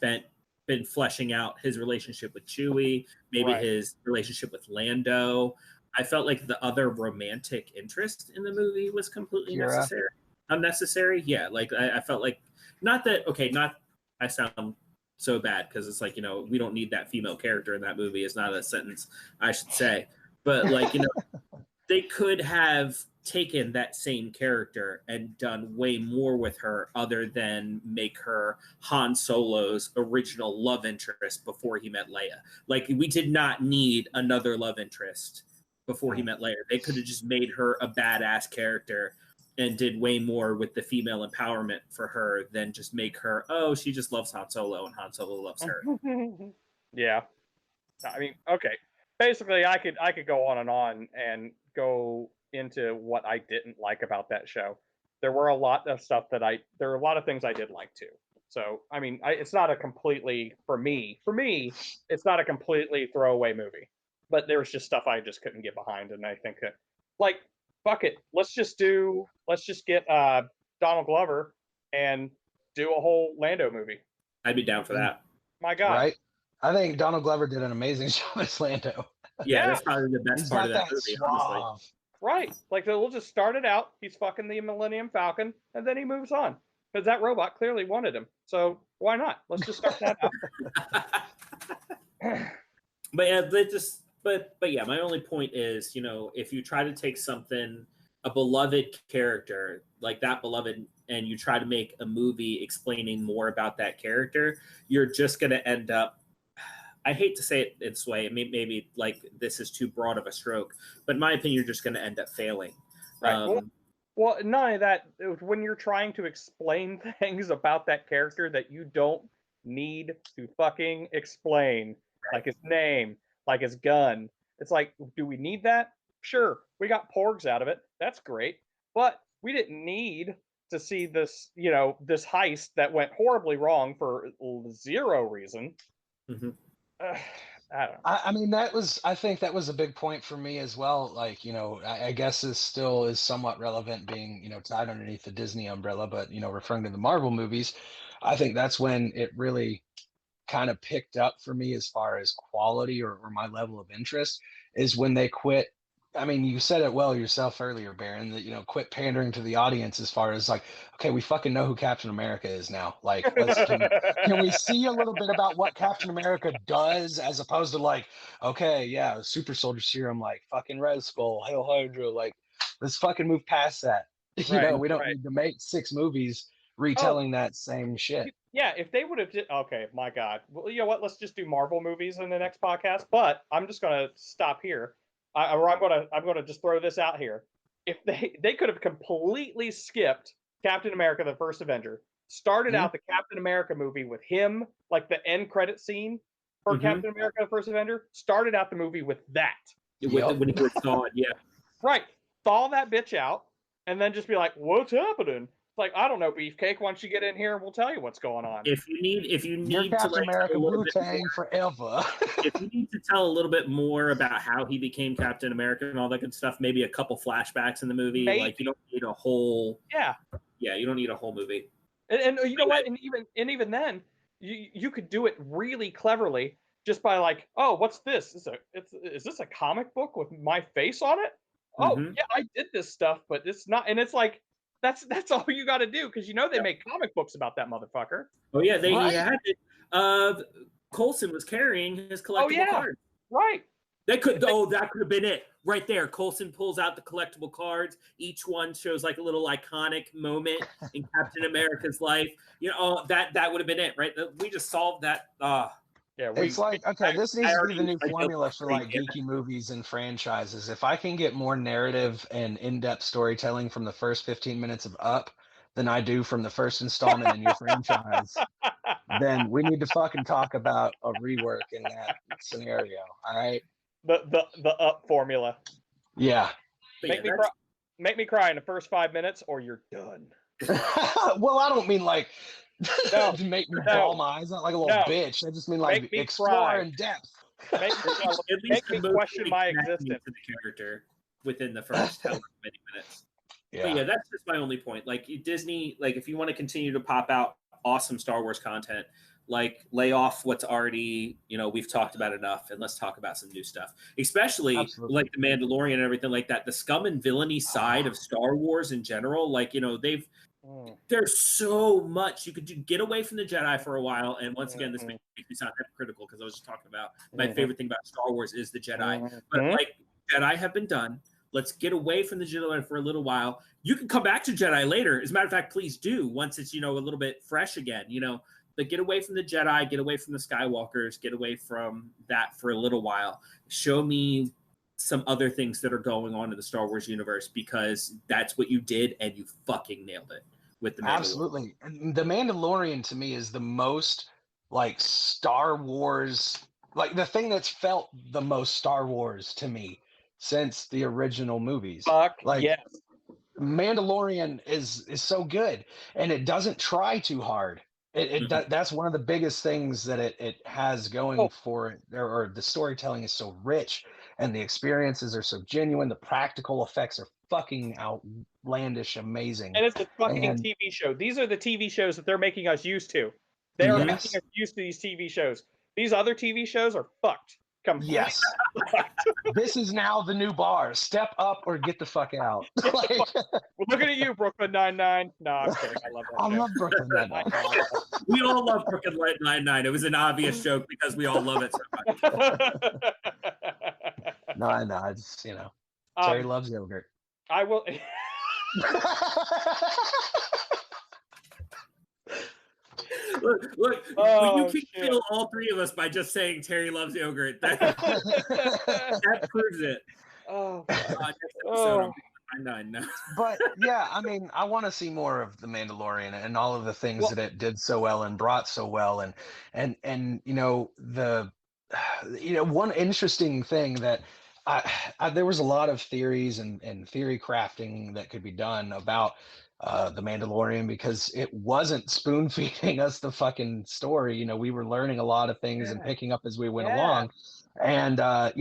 been fleshing out his relationship with Chewie, maybe his relationship with Lando. I felt like the other romantic interest in the movie was completely unnecessary. Yeah, like I felt like I sound so bad because it's like, we don't need that female character in that movie. It's not a sentence I should say, but like, they could have taken that same character and done way more with her other than make her Han Solo's original love interest before he met Leia. Like, we did not need another love interest before he met Leia. They could have just made her a badass character and did way more with the female empowerment for her than just make her, she just loves Han Solo and Han Solo loves her. Yeah. I mean, okay. Basically, I could go on and go into what I didn't like about that show. there were a lot of stuff that there were a lot of things I did like too. So I mean, it's not a completely for me, it's not a completely throwaway movie. But there was just stuff I just couldn't get behind, and I think that, like, fuck it, let's just get Donald Glover and do a whole Lando movie. I'd be down for that. My God, right? I think Donald Glover did an amazing job as Lando. Yeah, that's probably the best He's part got of that movie, suave. honestly. right? Like we'll just start it out. He's fucking the Millennium Falcon, and then he moves on because that robot clearly wanted him. So why not? Let's just start that out. But yeah, but yeah, my only point is, if you try to take a beloved character like that beloved, and you try to make a movie explaining more about that character, you're just going to end up, I hate to say it this way, maybe like this is too broad of a stroke, but in my opinion, you're just going to end up failing. Right. Well, not only that, when you're trying to explain things about that character that you don't need to fucking explain, like his name, like his gun, it's like, do we need that? Sure, we got porgs out of it. That's great. But we didn't need to see this, this heist that went horribly wrong for zero reason. Mm-hmm. I don't know. I mean, I think that was a big point for me as well. Like, I guess this still is somewhat relevant being, tied underneath the Disney umbrella, but, referring to the Marvel movies, I think that's when it really kind of picked up for me as far as quality or my level of interest is when they quit. I mean, you said it well yourself earlier, Baron, that, quit pandering to the audience as far as like, okay, we fucking know who Captain America is now. Like, can we see a little bit about what Captain America does as opposed to like, okay, yeah, super soldier serum, like fucking Red Skull, Hail Hydra, like, let's fucking move past that. Right, we don't need to make 6 movies retelling that same shit. Yeah, if they would have, okay, my God. Well, you know what? Let's just do Marvel movies in the next podcast. But I'm just gonna stop here. I'm gonna just throw this out here. If they could have completely skipped Captain America: The First Avenger, started out the Captain America movie with him, like the end credit scene for Captain America: The First Avenger, started out the movie with that. When he was thawed, yeah. Right, thaw that bitch out, and then just be like, "What's happening?" Like, I don't know, Beefcake. Once you get in here, we'll tell you what's going on. If you need You're Captain to America Wu-Tang forever. If you need to tell a little bit more about how he became Captain America and all that good stuff, maybe a couple flashbacks in the movie. Maybe. Like, you don't need a whole. Yeah, you don't need a whole movie. And you know what? And even then, you could do it really cleverly just by like, oh, what's this? Is this a comic book with my face on it? Oh yeah, I did this stuff, but it's not. And it's like, that's all you got to do, because they make comic books about that motherfucker. Oh yeah, he had it. Coulson was carrying his collectible cards. Right. That could have been it right there. Coulson pulls out the collectible cards. Each one shows like a little iconic moment in Captain America's life. That would have been it, right? We just solved that. Yeah, it's like, okay, this needs to be the new formula for like geeky movies and franchises. If I can get more narrative and in-depth storytelling from the first 15 minutes of Up than I do from the first installment in your franchise, then we need to fucking talk about a rework in that scenario. All right. The Up formula. Yeah. Make me cry in the first 5 minutes, or you're done. Well, I don't mean like to make me bawl my eyes out like a little bitch. I just mean like explore in depth. Make me question my existence. To the character within the first however many minutes. Yeah. But yeah, that's just my only point. Like Disney, like if you want to continue to pop out awesome Star Wars content, like lay off what's already, we've talked about enough, and let's talk about some new stuff. Especially like the Mandalorian and everything like that. The scum and villainy side of Star Wars in general, like there's so much you could do. Get away from the Jedi for a while, and once again, this makes me sound hypocritical because I was just talking about my favorite thing about Star Wars is the Jedi. But like Jedi have been done. Let's get away from the Jedi for a little while. You can come back to Jedi later. As a matter of fact, please do once it's a little bit fresh again. But get away from the Jedi, get away from the Skywalkers, get away from that for a little while. Show me some other things that are going on in the Star Wars universe, because that's what you did and you fucking nailed it with the Mandalorian. Absolutely. And the Mandalorian to me is the most like Star Wars, like the thing that's felt the most Star Wars to me since the original movies. Fuck like, yes. Mandalorian is so good, and it doesn't try too hard. That's one of the biggest things that it has going for it, or the storytelling is so rich, and the experiences are so genuine. The practical effects are fucking outlandish, amazing, And it's a fucking and TV show. These are the TV shows that they're making us used to. They are yes, making us used to these TV shows. These other TV shows are fucked. Completely yes. fucked. This is now the new bar. Step up or get the fuck out. Like, We're looking at you, Brooklyn Nine-Nine. No, I'm kidding. I love that I show. love Brooklyn Nine-Nine. We all love Brooklyn Nine-Nine. It was an obvious joke because we all love it so much. No, I know. I just, Terry loves yogurt. I will. Look, you can kill all three of us by just saying Terry loves yogurt. That proves it. Oh, next episode on Nine. But yeah, I mean, I want to see more of the Mandalorian and all of the things that it did so well and brought so well, and one interesting thing that there was a lot of theories and theory crafting that could be done about the Mandalorian, because it wasn't spoon feeding us the fucking story. We were learning a lot of things and picking up as we went along, and right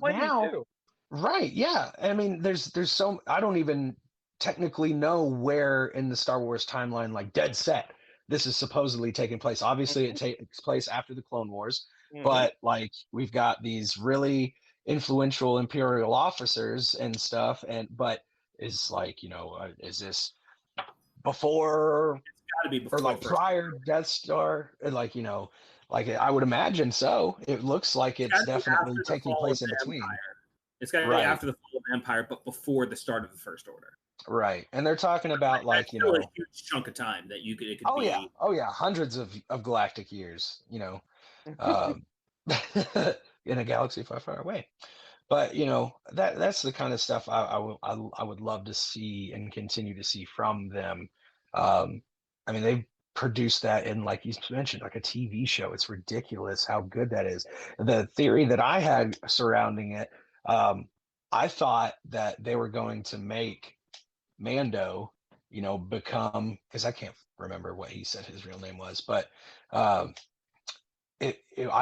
now. Too. Right, yeah. I mean, there's so I don't even technically know where in the Star Wars timeline, like dead set, this is supposedly taking place. Obviously, it takes place after the Clone Wars, but like we've got these really influential Imperial officers and stuff, but is like, is this before? It's got to be before, or like prior Death Star? Like, like I would imagine so. It looks like it's definitely taking place in between. It's got to be after the fall of the Empire, but before the start of the First Order. Right, and they're talking about a huge chunk of time that it could be. Oh yeah, hundreds of galactic years. In a galaxy far, far away. But that's the kind of stuff I would love to see and continue to see from them. I mean, they've produced that in, like you mentioned, like a TV show. It's ridiculous how good that is. The theory that I had surrounding it. I thought that they were going to make Mando, become, because I can't remember what he said his real name was, but I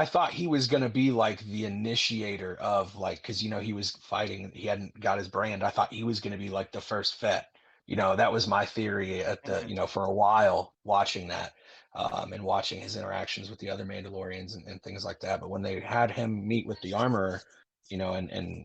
thought he was going to be like the initiator of, like, because he was fighting, he hadn't got his brand. I thought he was going to be like the first Fett. That was my theory at the for a while, watching that and watching his interactions with the other Mandalorians and things like that. But when they had him meet with the armorer, and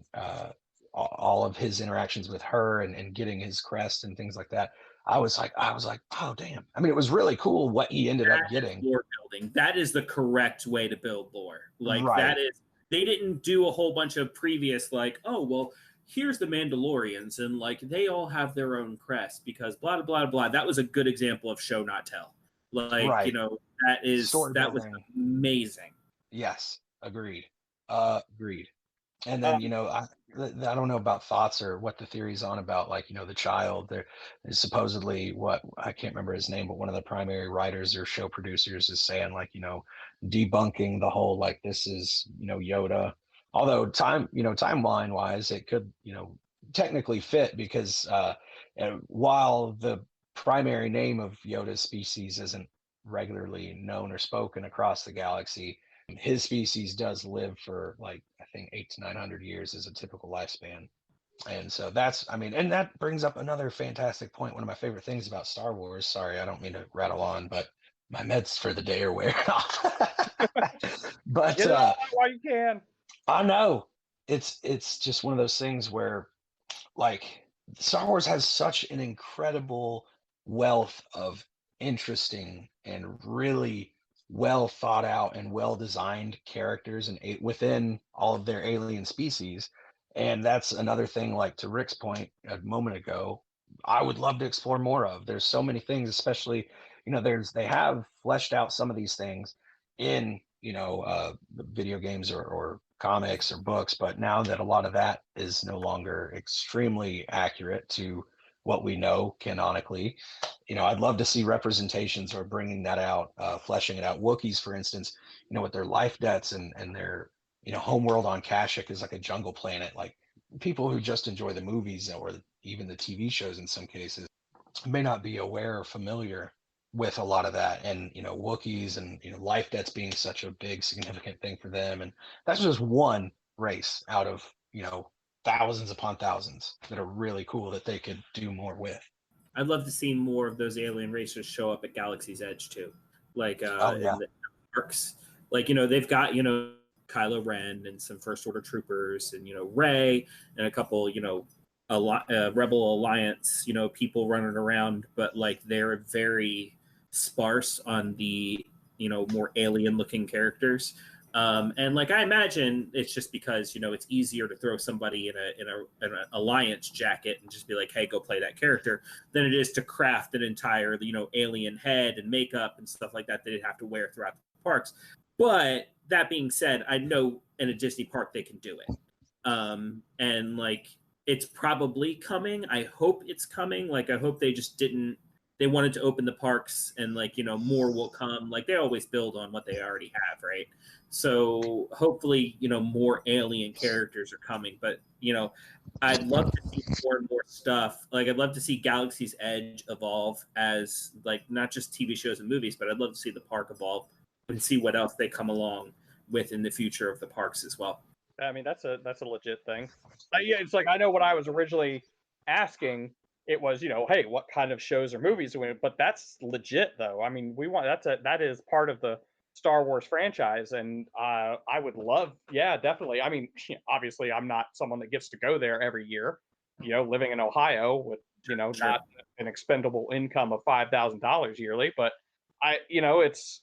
all of his interactions with her and getting his crest and things like that, I was like, oh damn. I mean, it was really cool what he ended up getting. Lore building. That is the correct way to build lore. Like that is, they didn't do a whole bunch of previous, like, oh well, here's the Mandalorians and like they all have their own crest because blah blah blah blah. That was a good example of show not tell. Like that was amazing. Yes, agreed. And then I don't know about thoughts or what the theory's on about, like, the child. There is supposedly, what, I can't remember his name, but one of the primary writers or show producers is saying, like, debunking the whole, like, this is, Yoda. Although timeline wise, it could, technically fit, because while the primary name of Yoda's species isn't regularly known or spoken across the galaxy, his species does live for, like, I think 800 to 900 years is a typical lifespan. And so and that brings up another fantastic point. One of my favorite things about Star Wars, sorry, I don't mean to rattle on, but my meds for the day are wearing off. But get it out while you can. I know it's just one of those things where, like, Star Wars has such an incredible wealth of interesting and really well thought out and well designed characters and within all of their alien species. And that's another thing, like to Rick's point a moment ago, I would love to explore more of. There's so many things, especially, they have fleshed out some of these things in, video games or comics or books, but now that a lot of that is no longer extremely accurate to what we know canonically, I'd love to see representations or bringing that out, fleshing it out. Wookiees, for instance, with their life debts and their, homeworld on Kashyyyk is like a jungle planet. Like, people who just enjoy the movies or even the TV shows in some cases may not be aware or familiar with a lot of that, and Wookiees and life debts being such a big significant thing for them, and that's just one race out of thousands upon thousands that are really cool that they could do more with. I'd love to see more of those alien races show up at Galaxy's Edge too, like in the parks. Like they've got Kylo Ren and some First Order troopers and Rey and a couple Rebel Alliance people running around, but like they're very sparse on the more alien looking characters. And like I imagine it's just because it's easier to throw somebody in an alliance jacket and just be like, hey, go play that character, than it is to craft an entire alien head and makeup and stuff like that they'd have to wear throughout the parks. But that being said, I know in a Disney park they can do it, and like it's probably coming. I hope it's coming. Like I hope they just didn't. They wanted to open the parks and like more will come. Like they always build on what they already have, right? So hopefully more alien characters are coming. But I'd love to see more and more stuff. Like I'd love to see Galaxy's Edge evolve as like not just TV shows and movies, but I'd love to see the park evolve and see what else they come along with in the future of the parks as well. I mean, that's a legit thing. Yeah, it's like I know what I was originally asking. It was, hey, what kind of shows or movies do we? But that's legit, though. I mean, that is part of the Star Wars franchise, and I would love, yeah, definitely. I mean, obviously, I'm not someone that gets to go there every year. Living in Ohio with not an expendable income of $5,000 yearly, but that's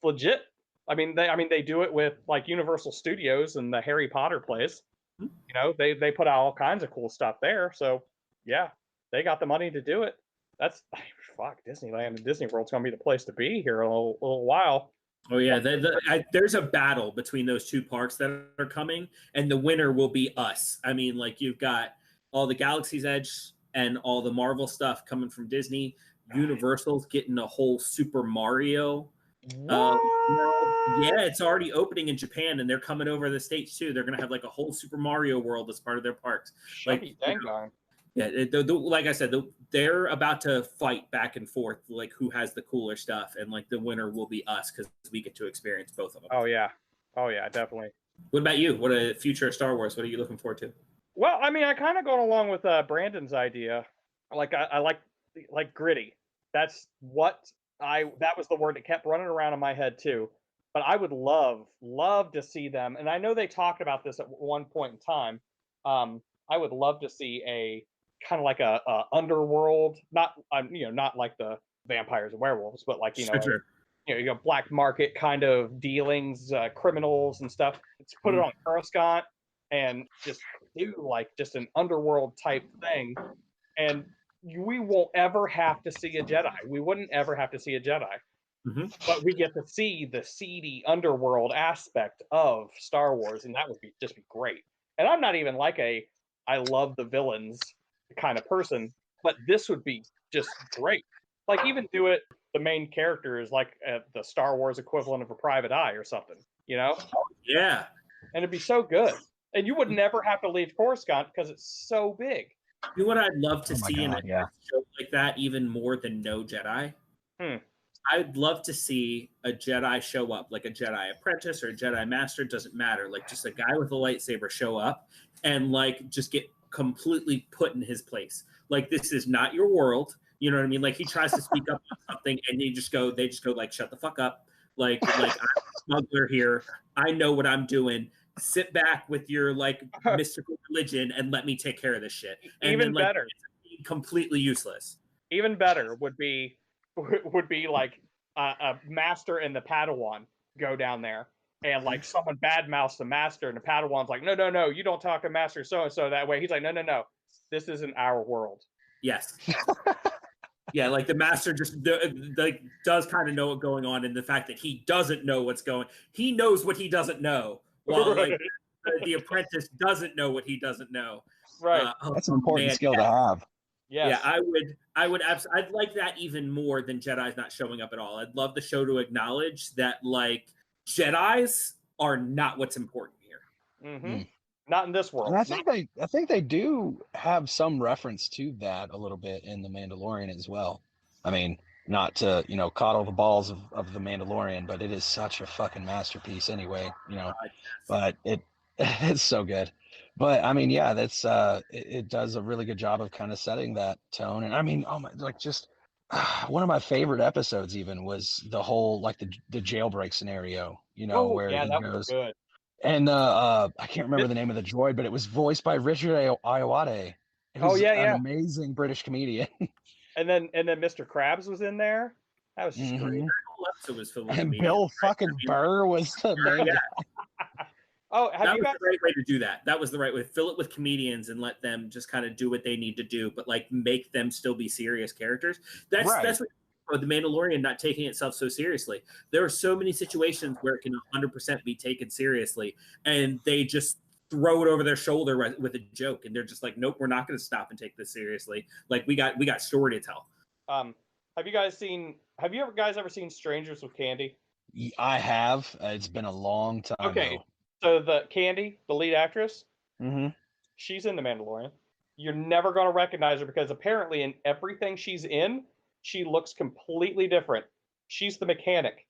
legit. I mean, they do it with like Universal Studios and the Harry Potter place. They put out all kinds of cool stuff there. So yeah, they got the money to do it. That's Disneyland and Disney World's gonna be the place to be here a little while. Oh yeah, there's a battle between those two parks that are coming, and the winner will be us. I mean, like you've got all the Galaxy's Edge and all the Marvel stuff coming from Disney. Universal's getting a whole Super Mario. Yeah, it's already opening in Japan, and they're coming over the States too. They're gonna have like a whole Super Mario World as part of their parks. Yeah, like I said, they're about to fight back and forth, like who has the cooler stuff, and like the winner will be us because we get to experience both of them. Oh yeah, definitely. What about you? What a future of Star Wars? What are you looking forward to? Well, I mean, I kind of going along with Brandon's idea. Like I like gritty. That was the word that kept running around in my head too. But I would love to see them, and I know they talked about this at one point in time. I would love to see a kind of like a underworld, not like the vampires and werewolves, but like Sure. Black market kind of dealings, criminals and stuff. Let's put it on Coruscant and just do like just an underworld type thing, and we won't ever have to see a Jedi. We wouldn't ever have to see a Jedi. Mm-hmm. But we get to see the seedy underworld aspect of Star Wars, and that would just be great. And I'm not even like I love the villains kind of person, but this would be just great. Like even do it, the main character is like the Star Wars equivalent of a private eye or something, Yeah. And it'd be so good. And you would never have to leave Coruscant because it's so big. You know what I'd love to see in a show like that, even more than no Jedi? I'd love to see a Jedi show up, like a Jedi apprentice or a Jedi master, doesn't matter. Like just a guy with a lightsaber show up and like just get completely put in his place. Like this is not your world. You know what I mean? Like he tries to speak up on something and they just go like, shut the fuck up. Like I'm a smuggler here. I know what I'm doing. Sit back with your like mystical religion and let me take care of this shit. And even then, better, it's completely useless. Even better would be like a master and the Padawan go down there, and like someone badmouths the master, and the Padawan's like, no, you don't talk to Master so and so that way. He's like, no, this isn't our world. Yes. Yeah, like the master just like does kind of know what's going on, and the fact that he doesn't know what's going, he knows what he doesn't know, while like the apprentice doesn't know what he doesn't know. Right. That's an important skill to have. Yes. Yeah, I'd like that even more than Jedi's not showing up at all. I'd love the show to acknowledge that like Jedi's are not what's important here. Mm-hmm. Not in this world. And I think they do have some reference to that a little bit in The Mandalorian as well. I mean, not to, coddle the balls of The Mandalorian, but it is such a fucking masterpiece anyway, but it's so good. But I mean, yeah, that's it does a really good job of kind of setting that tone. And I mean, oh my, like just one of my favorite episodes even was the whole like the jailbreak scenario, where yeah, he that goes, was good. and I can't remember the name of the droid, but it was voiced by Richard Ayoade, who's an amazing British comedian. And then Mr. Krabs was in there. That was just great. That whole episode was filled with And comedians. Bill fucking Burr was the main guy. Oh, that was the right way to do that. That was the right way. Fill it with comedians and let them just kind of do what they need to do, but like make them still be serious characters. That's what The Mandalorian not taking itself so seriously. There are so many situations where it can 100% be taken seriously, and they just throw it over their shoulder with a joke, and they're just like, nope, we're not going to stop and take this seriously. Like we got story to tell. Have you guys ever seen Strangers with Candy? I have. It's been a long time. Okay, so the Candy, the lead actress, she's in The Mandalorian. You're never going to recognize her because apparently in everything she's in, she looks completely different. She's the mechanic.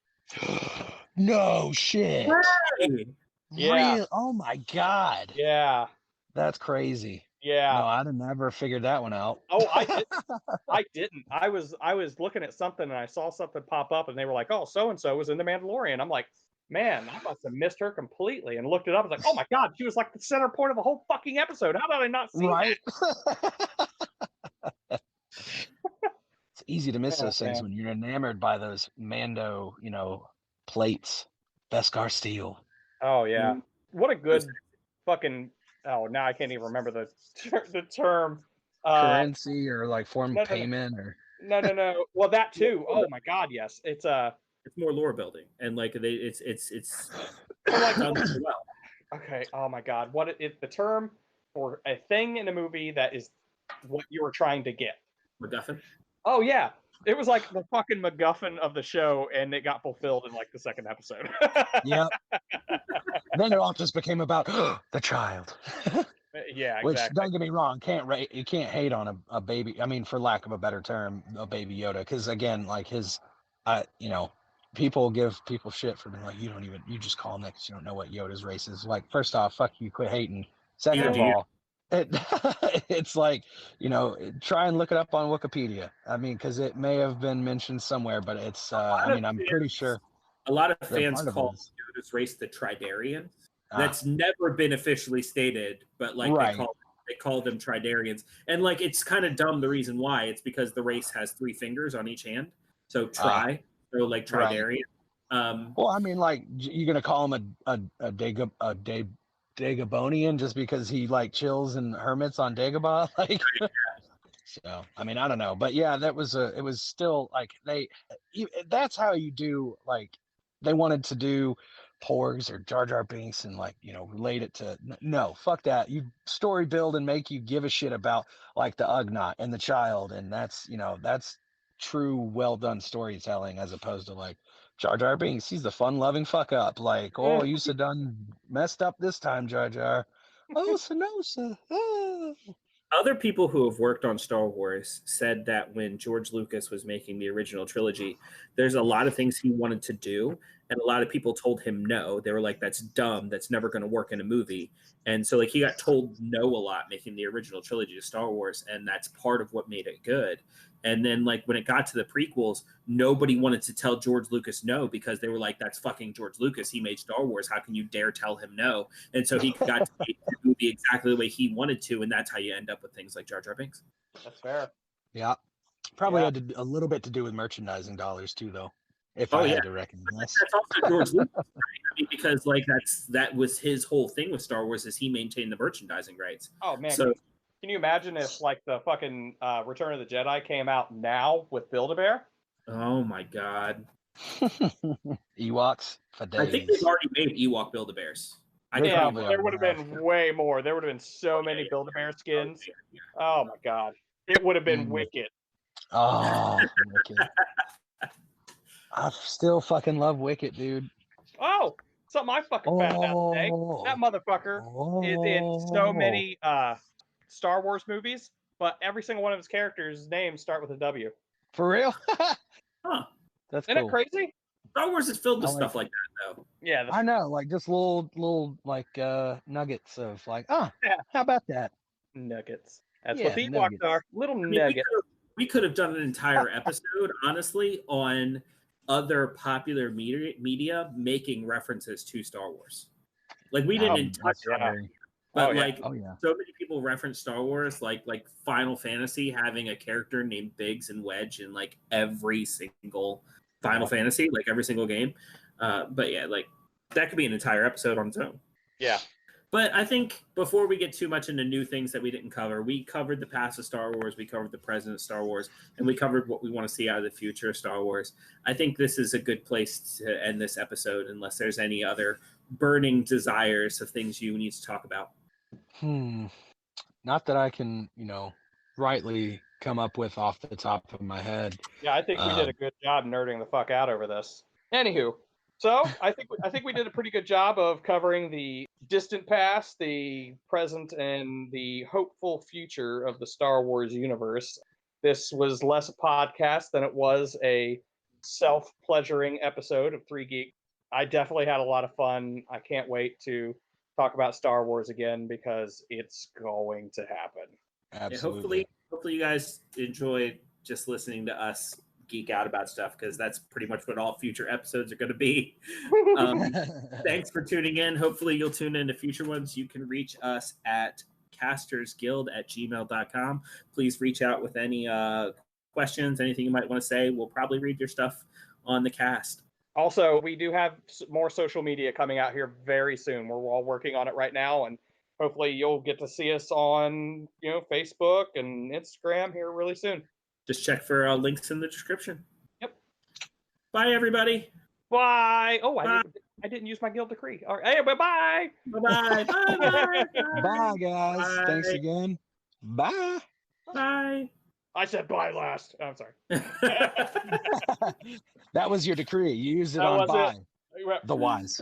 No shit. Right. Yeah. Real? Oh my god. Yeah. That's crazy. Yeah. No, I'd have never figured that one out. Oh, I didn't. I was looking at something and I saw something pop up and they were like, "Oh, so and so was in The Mandalorian." I'm like, "Man, I must have missed her completely." And looked it up. I was like, "Oh my god, she was like the center point of the whole fucking episode. How did I not see that?" It's easy to miss those things when you're enamored by those Mando, plates, Beskar steel. Oh yeah, what a good fucking. Oh, now I can't even remember the term. Currency or like form of payment or. No. Well, that too. Oh my god, yes. It's more lore building and like it's like done well. Okay. Oh my god, the term for a thing in a movie that is what you were trying to get. MacGuffin. Oh yeah, it was like the fucking MacGuffin of the show, and it got fulfilled in like the second episode. Yep. Then it all just became about the child. Yeah, exactly. Which, don't get me wrong, you can't hate on a baby. I mean, for lack of a better term, a baby Yoda, because again, like people give people shit for being like, you just call him that because you don't know what Yoda's race is. Like, first off, fuck you, quit hating. Second of all, it's like, try and look it up on Wikipedia. I mean, because it may have been mentioned somewhere, but it's, I'm pretty sure. A lot of fans call Yoda's race the Tridarians. That's never been officially stated, but like they call them Tridarians. And like, it's kind of dumb. The reason why it's because the race has 3 fingers on each hand. So so like Tridarian. Right. Well, I mean, like, you're going to call him a Dagobonian just because he like chills and hermits on Dagobah? Like, so, I mean, I don't know, but yeah, it was still like that's how you do, like, they wanted to do Porgs or Jar Jar Binks and like, relate it to, no, fuck that. You story build and make you give a shit about like the Ugnaught and the child. And that's true, well done storytelling as opposed to like Jar Jar Binks. He's the fun loving fuck up. Like, oh, you done messed up this time, Jar Jar. Oh, Sonosa. Oh. Other people who have worked on Star Wars said that when George Lucas was making the original trilogy, there's a lot of things he wanted to do, and a lot of people told him no. They were like, that's dumb. That's never going to work in a movie. And so like he got told no a lot making the original trilogy of Star Wars, and that's part of what made it good. And then like when it got to the prequels, nobody wanted to tell George Lucas no because they were like, that's fucking George Lucas. He made Star Wars. How can you dare tell him no? And so he got to make the movie exactly the way he wanted to, and that's how you end up with things like Jar Jar Binks. That's fair. Yeah. Probably had a little bit to do with merchandising dollars too, though. If I had to reckon. That's also George Lucas, right? I mean, because like that was his whole thing with Star Wars is he maintained the merchandising rights. Oh man. So can you imagine if like the fucking Return of the Jedi came out now with Build-A-Bear? Oh my god. Ewoks for days. I think they've already made Ewok Build-A-Bears. There would have been way more. There would have been so many Build-A-Bear skins. Oh my god. It would have been wicked. Oh, Wicket. I still fucking love Wicket, dude. Oh, Something I fucking found out today. That motherfucker is in so many Star Wars movies, but every single one of his characters' names start with a W. For real? Huh. That's Isn't cool. it crazy? Star Wars is filled with I like stuff like that, though. Yeah, I know, like just little like nuggets of like, Yeah. how about that? nuggets. That's Yeah, what the Ewoks nuggets. are. Little I mean, nuggets. we could have done an entire episode, honestly, on other popular media making references to Star Wars. Like we didn't touch on it, but like so many people reference Star Wars, like Final Fantasy having a character named Biggs and Wedge in like every single Final Fantasy, like every single game. But yeah, like that could be an entire episode on its own. Yeah. But I think before we get too much into new things that we didn't cover, we covered the past of Star Wars, we covered the present of Star Wars, and we covered what we want to see out of the future of Star Wars. I think this is a good place to end this episode, unless there's any other burning desires of things you need to talk about. Not that I can, rightly come up with off the top of my head. Yeah, I think we did a good job nerding the fuck out over this. Anywho, so I think we did a pretty good job of covering the distant past, the present, and the hopeful future of the Star Wars universe. This was less a podcast than it was a self-pleasuring episode of Three Geek. I definitely had a lot of fun. I can't wait to talk about Star Wars again because it's going to happen. Absolutely. Yeah, hopefully you guys enjoyed just listening to us geek out about stuff, because that's pretty much what all future episodes are going to be. Thanks for tuning in. Hopefully you'll tune in to future ones. You can reach us at castersguild@gmail.com. Please reach out with any questions, anything you might want to say. We'll probably read your stuff on the cast. Also, we do have more social media coming out here very soon. We're all working on it right now, and hopefully you'll get to see us on, Facebook and Instagram here really soon. Just check for links in the description. Yep. Bye, everybody. Bye. Oh, I didn't use my guild decree. All right. Hey, bye-bye. Bye-bye. Bye-bye. Bye, guys. Bye. Thanks again. Bye. Bye. I said bye last. I'm sorry. That was your decree. You used it on bye. The wise.